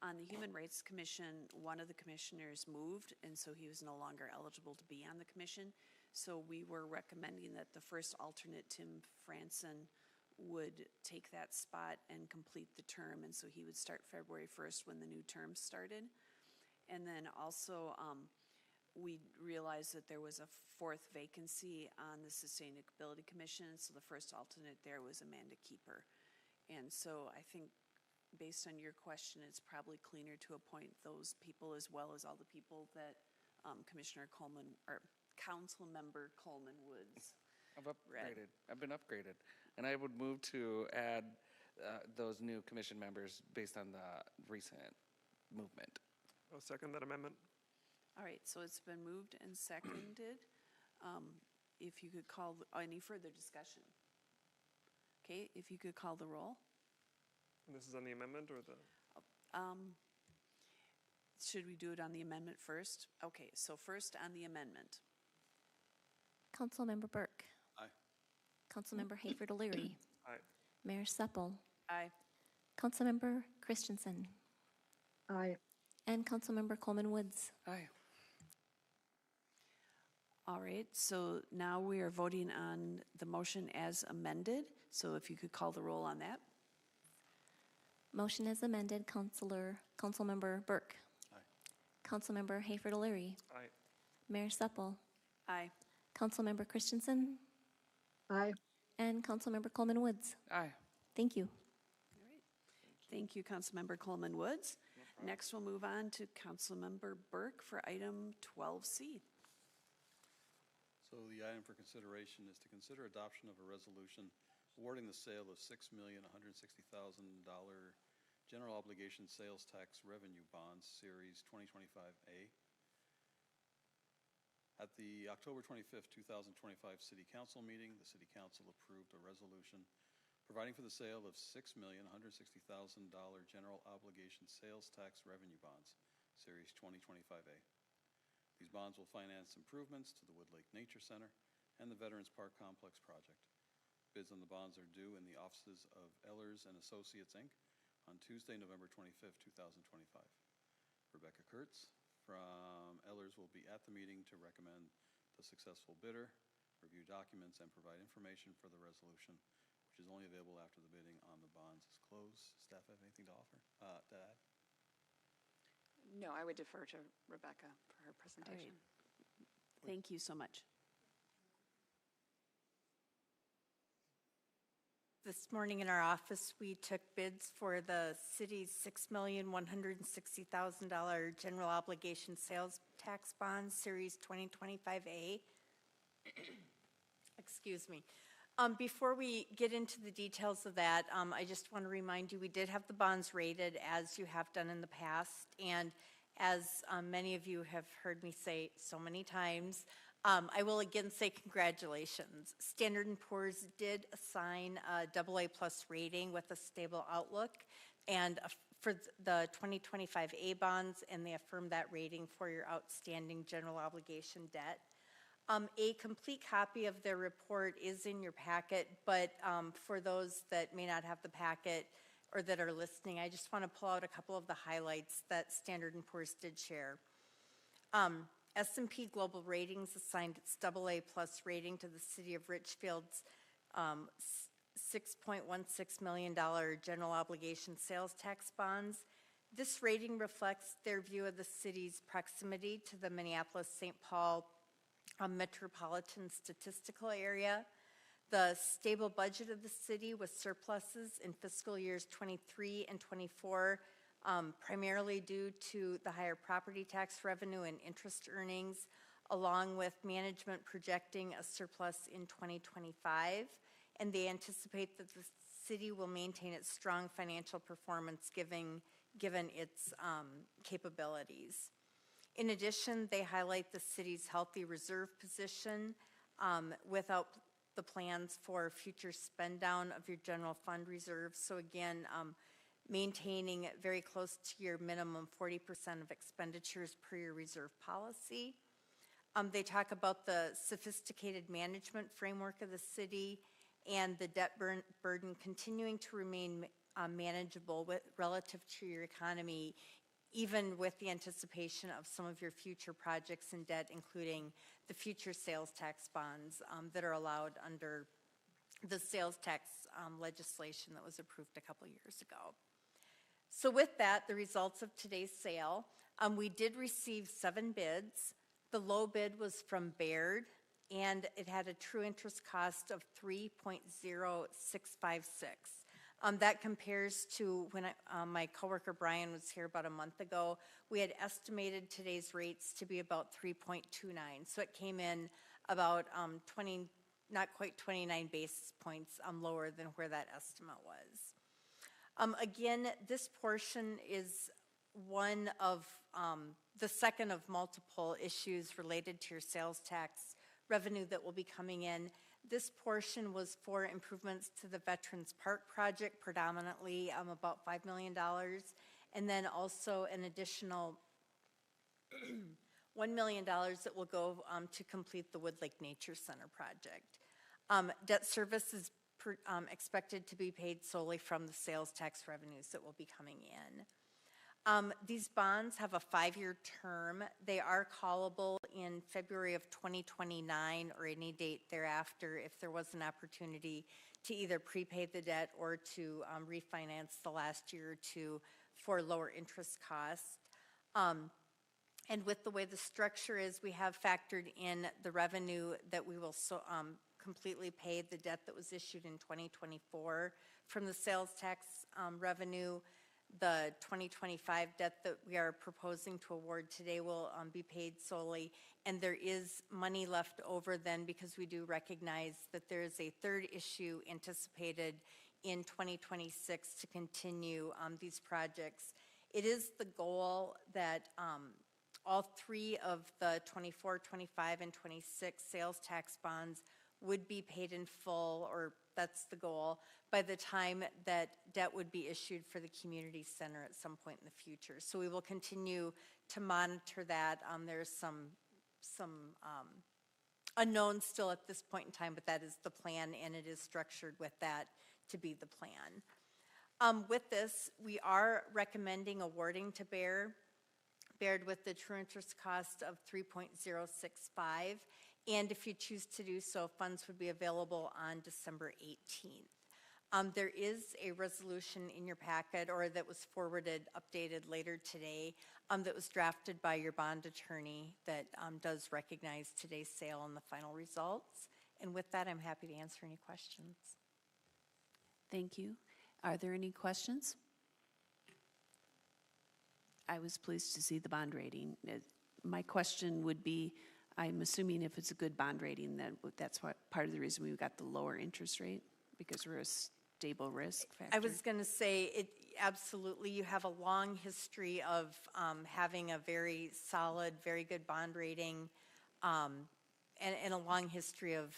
Speaker 1: on the Human Rights Commission, one of the commissioners moved, and so he was no longer eligible to be on the commission. So we were recommending that the first alternate, Tim Franson, would take that spot and complete the term, and so he would start February 1st when the new term started. And then also, we realized that there was a 4th vacancy on the Sustainability Commission, so the first alternate there was Amanda Keeper. And so I think, based on your question, it's probably cleaner to appoint those people as well as all the people that Commissioner Coleman, or Council Member Coleman Woods.
Speaker 13: I've upgraded. I've been upgraded. And I would move to add those new commission members based on the recent movement.
Speaker 4: I'll second that amendment.
Speaker 1: All right, so it's been moved and seconded. If you could call, any further discussion? Okay, if you could call the roll.
Speaker 4: And this is on the amendment or the?
Speaker 1: should we do it on the amendment first? Okay, so first on the amendment.
Speaker 11: Councilmember Burke.
Speaker 14: Aye.
Speaker 11: Councilmember Hayford O'Leary.
Speaker 4: Aye.
Speaker 11: Mayor Supple.
Speaker 1: Aye.
Speaker 11: Councilmember Christensen.
Speaker 12: Aye.
Speaker 11: And Councilmember Coleman Woods.
Speaker 13: Aye.
Speaker 1: All right, so now we are voting on the motion as amended. So if you could call the roll on that.
Speaker 11: Motion as amended, Councilmember Burke.
Speaker 14: Aye.
Speaker 11: Councilmember Hayford O'Leary.
Speaker 4: Aye.
Speaker 11: Mayor Supple.
Speaker 1: Aye.
Speaker 11: Councilmember Christensen.
Speaker 12: Aye.
Speaker 11: And Councilmember Coleman Woods.
Speaker 13: Aye.
Speaker 11: Thank you.
Speaker 1: Thank you, Councilmember Coleman Woods. Next, we'll move on to Councilmember Burke for item 12C.
Speaker 14: So the item for consideration is to consider adoption of a resolution awarding the sale of $6,160,000 general obligation sales tax revenue bonds, Series 2025A. At the October 25th, 2025 City Council meeting, the City Council approved a resolution providing for the sale of $6,160,000 general obligation sales tax revenue bonds, Series 2025A. These bonds will finance improvements to the Wood Lake Nature Center and the Veterans Park Complex project. Bids on the bonds are due in the offices of Ellers and Associates, Inc. on Tuesday, November 25th, 2025. Rebecca Kurtz from Ellers will be at the meeting to recommend the successful bidder, review documents, and provide information for the resolution, which is only available after the bidding on the bonds is closed. Staff have anything to offer, to add?
Speaker 2: No, I would defer to Rebecca for her presentation.
Speaker 1: Thank you so much.
Speaker 18: This morning in our office, we took bids for the city's $6,160,000 general obligation sales tax bonds, Series 2025A. Excuse me. Before we get into the details of that, I just want to remind you, we did have the bonds rated as you have done in the past, and as many of you have heard me say so many times, I will again say congratulations. Standard & Poor's did assign a AA+ rating with a stable outlook and for the 2025A bonds, and they affirmed that rating for your outstanding general obligation debt. A complete copy of their report is in your packet, but for those that may not have the packet or that are listening, I just want to pull out a couple of the highlights that Standard & Poor's did share. S&P Global Ratings assigned its AA+ rating to the City of Richfield's $6.16 million general obligation sales tax bonds. This rating reflects their view of the city's proximity to the Minneapolis-St. Paul metropolitan statistical area, the stable budget of the city with surpluses in fiscal years 23 and 24, primarily due to the higher property tax revenue and interest earnings, along with management projecting a surplus in 2025. And they anticipate that the city will maintain its strong financial performance given its capabilities. In addition, they highlight the city's healthy reserve position without the plans for future spend down of your general fund reserves. So again, maintaining very close to your minimum 40% of expenditures per your reserve policy. They talk about the sophisticated management framework of the city and the debt burden continuing to remain manageable relative to your economy, even with the anticipation of some of your future projects and debt, including the future sales tax bonds that are allowed under the sales tax legislation that was approved a couple years ago. So with that, the results of today's sale, we did receive 7 bids. The low bid was from Baird, and it had a true interest cost of 3.0656. That compares to when my coworker Brian was here about a month ago. We had estimated today's rates to be about 3.29. So it came in about not quite 29 basis points lower than where that estimate was. Again, this portion is one of the second of multiple issues related to your sales tax revenue that will be coming in. This portion was for improvements to the Veterans Park project, predominantly about $5 million, and then also an additional $1 million that will go to complete the Wood Lake Nature Center project. Debt service is expected to be paid solely from the sales tax revenues that will be coming in. These bonds have a 5-year term. They are callable in February of 2029 or any date thereafter if there was an opportunity to either prepay the debt or to refinance the last year or two for lower interest costs. And with the way the structure is, we have factored in the revenue that we will completely pay the debt that was issued in 2024 from the sales tax revenue. The 2025 debt that we are proposing to award today will be paid solely, and there is money left over then because we do recognize that there is a third issue anticipated in 2026 to continue these projects. It is the goal that all 3 of the 24, 25, and 26 sales tax bonds would be paid in full, or that's the goal, by the time that debt would be issued for the community center at some point in the future. So we will continue to monitor that. There's some unknowns still at this point in time, but that is the plan, and it is structured with that to be the plan. With this, we are recommending awarding to Baird with the true interest cost of 3.065. And if you choose to do so, funds would be available on December 18th. There is a resolution in your packet, or that was forwarded, updated later today, that was drafted by your bond attorney that does recognize today's sale and the final results. And with that, I'm happy to answer any questions.
Speaker 1: Thank you. Are there any questions? I was pleased to see the bond rating. My question would be, I'm assuming if it's a good bond rating, then that's what part of the reason we got the lower interest rate, because we're a stable risk factor.
Speaker 18: I was going to say, absolutely. You have a long history of having a very solid, very good bond rating, and a long history of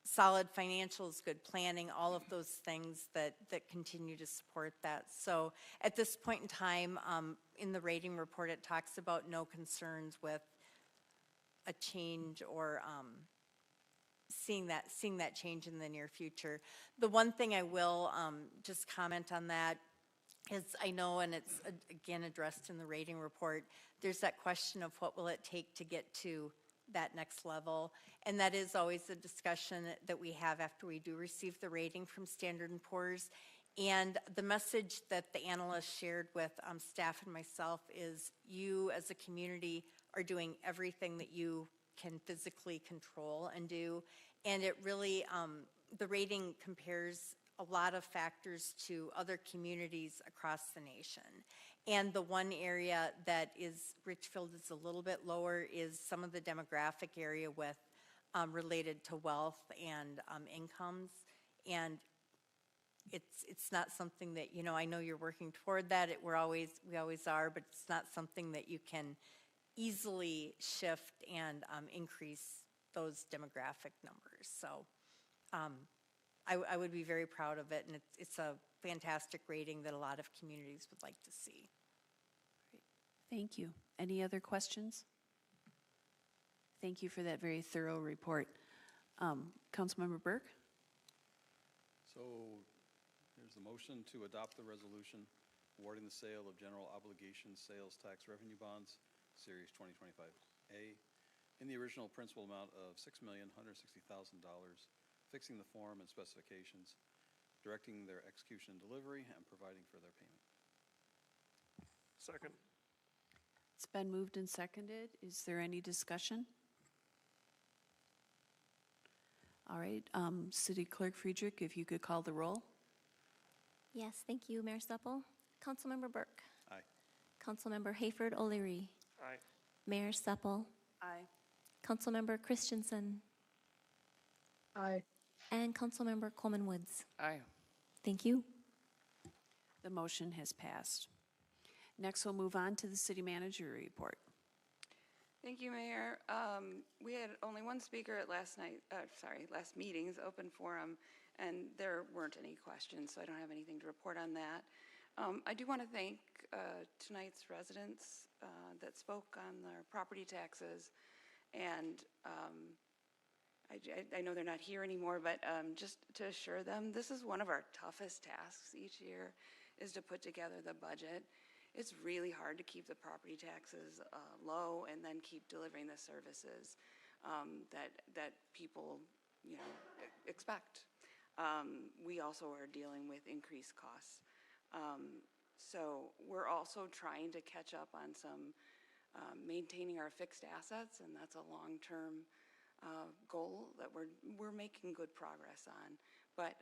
Speaker 18: solid financials, good planning, all of those things that continue to support that. So at this point in time, in the rating report, it talks about no concerns with a change or seeing that change in the near future. The one thing I will just comment on that is, I know, and it's again addressed in the rating report, there's that question of what will it take to get to that next level, and that is always a discussion that we have after we do receive the rating from Standard & Poor's. And the message that the analyst shared with staff and myself is, you as a community are doing everything that you can physically control and do, and it really, the rating compares a lot of factors to other communities across the nation. And the one area that Richfield is a little bit lower is some of the demographic area with related to wealth and incomes. And it's not something that, I know you're working toward that. We always are, but it's not something that you can easily shift and increase those demographic numbers. So I would be very proud of it, and it's a fantastic rating that a lot of communities would like to see.
Speaker 1: Thank you. Any other questions? Thank you for that very thorough report. Councilmember Burke?
Speaker 14: So there's a motion to adopt the resolution awarding the sale of general obligation sales tax revenue bonds, Series 2025A, in the original principal amount of $6,160,000, fixing the form and specifications, directing their execution and delivery, and providing for their payment.
Speaker 4: Second.
Speaker 1: It's been moved and seconded. Is there any discussion? All right, City Clerk Friedrich, if you could call the roll.
Speaker 11: Yes, thank you, Mayor Supple. Councilmember Burke.
Speaker 14: Aye.
Speaker 11: Councilmember Hayford O'Leary.
Speaker 4: Aye.
Speaker 11: Mayor Supple.
Speaker 1: Aye.
Speaker 11: Councilmember Christensen.
Speaker 12: Aye.
Speaker 11: And Councilmember Coleman Woods.
Speaker 13: Aye.
Speaker 11: Thank you.
Speaker 1: The motion has passed. Next, we'll move on to the city manager report.
Speaker 2: Thank you, Mayor. We had only one speaker at last meeting's open forum, and there weren't any questions, so I don't have anything to report on that. I do want to thank tonight's residents that spoke on their property taxes, and I know they're not here anymore, but just to assure them, this is one of our toughest tasks each year, is to put together the budget. It's really hard to keep the property taxes low and then keep delivering the services that people, expect. We also are dealing with increased costs. So we're also trying to catch up on some maintaining our fixed assets, and that's a long-term goal that we're making good progress on. But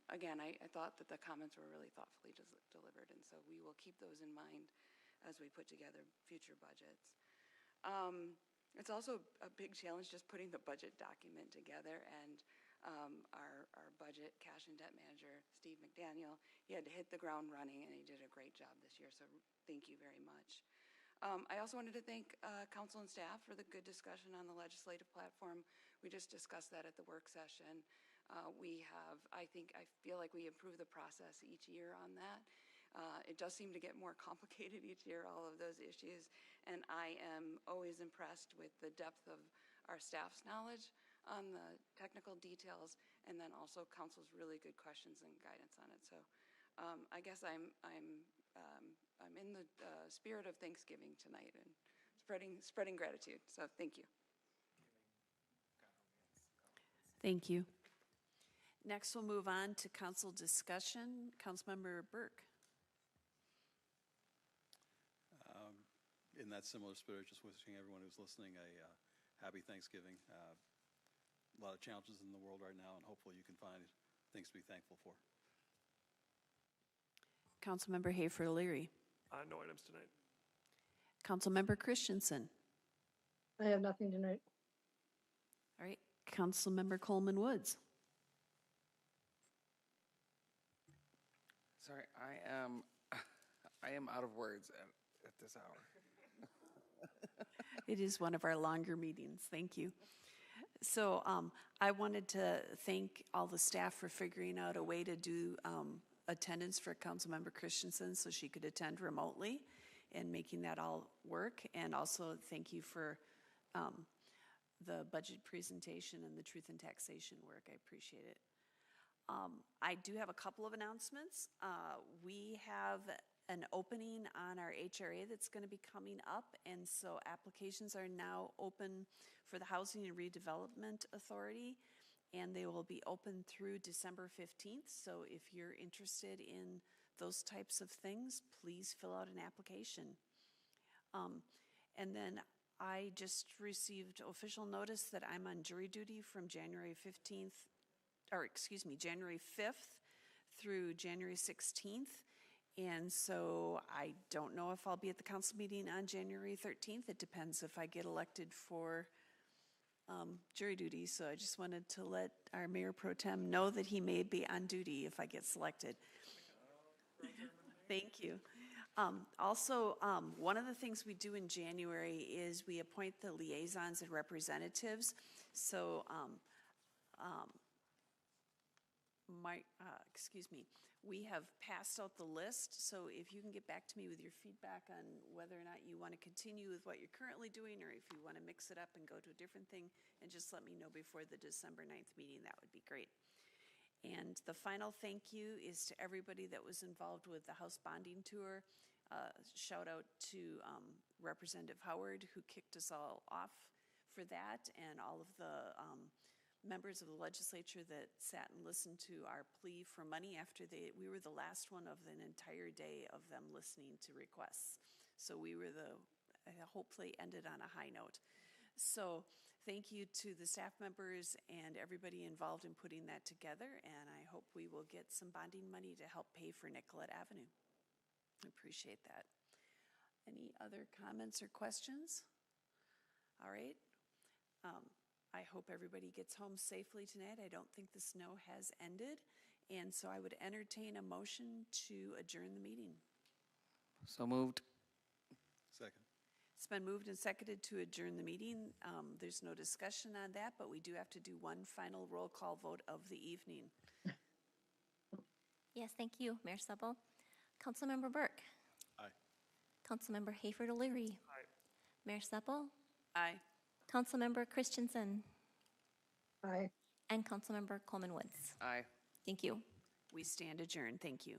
Speaker 2: again, I thought that the comments were really thoughtfully delivered, and so we will keep those in mind as we put together future budgets. It's also a big challenge just putting the budget document together, and our budget cash and debt manager, Steve McDaniel, he had to hit the ground running, and he did a great job this year, so thank you very much. I also wanted to thank council and staff for the good discussion on the legislative platform. We just discussed that at the work session. I feel like we improve the process each year on that. It does seem to get more complicated each year, all of those issues, and I am always impressed with the depth of our staff's knowledge on the technical details, and then also council's really good questions and guidance on it. So I guess I'm in the spirit of Thanksgiving tonight and spreading gratitude. So thank you.
Speaker 1: Thank you. Next, we'll move on to council discussion. Councilmember Burke.
Speaker 14: In that similar spirit, just wishing everyone who's listening a happy Thanksgiving. A lot of challenges in the world right now, and hopefully you can find things to be thankful for.
Speaker 1: Councilmember Hafer-Leary.
Speaker 4: No items tonight.
Speaker 1: Councilmember Christensen.
Speaker 12: I have nothing tonight.
Speaker 1: All right. Councilmember Coleman Woods.
Speaker 13: Sorry, I am out of words at this hour.
Speaker 1: It is one of our longer meetings. Thank you. So I wanted to thank all the staff for figuring out a way to do attendance for Councilmember Christensen so she could attend remotely and making that all work. And also thank you for the budget presentation and the truth and taxation work. I appreciate it. I do have a couple of announcements. We have an opening on our HRA that's going to be coming up, and so applications are now open for the Housing and Redevelopment Authority, and they will be open through December 15th. So if you're interested in those types of things, please fill out an application. And then I just received official notice that I'm on jury duty from January 5th through January 16th. And so I don't know if I'll be at the council meeting on January 13th. It depends if I get elected for jury duty. So I just wanted to let our Mayor Pro Tem know that he may be on duty if I get selected. Thank you. Also, one of the things we do in January is we appoint the liaisons and representatives. So we have passed out the list, so if you can get back to me with your feedback on whether or not you want to continue with what you're currently doing, or if you want to mix it up and go to a different thing, and just let me know before the December 9th meeting, that would be great. And the final thank you is to everybody that was involved with the House bonding tour. Shout out to Representative Howard, who kicked us all off for that, and all of the members of the legislature that sat and listened to our plea for money after we were the last one of an entire day of them listening to requests. So we were hopefully ended on a high note. So thank you to the staff members and everybody involved in putting that together, and I hope we will get some bonding money to help pay for Nicollet Avenue. I appreciate that. Any other comments or questions? All right. I hope everybody gets home safely tonight. I don't think the snow has ended, and so I would entertain a motion to adjourn the meeting.
Speaker 13: So moved.
Speaker 14: Second.
Speaker 1: It's been moved and seconded to adjourn the meeting. There's no discussion on that, but we do have to do one final roll call vote of the evening.
Speaker 11: Yes, thank you, Mayor Supple. Councilmember Burke.
Speaker 14: Aye.
Speaker 11: Councilmember Hayford O'Leary.
Speaker 4: Aye.
Speaker 11: Mayor Seppel.
Speaker 1: Aye.
Speaker 11: Councilmember Christensen.
Speaker 12: Aye.
Speaker 11: And Councilmember Coleman Woods.
Speaker 13: Aye.
Speaker 11: Thank you.
Speaker 1: We stand adjourned. Thank you.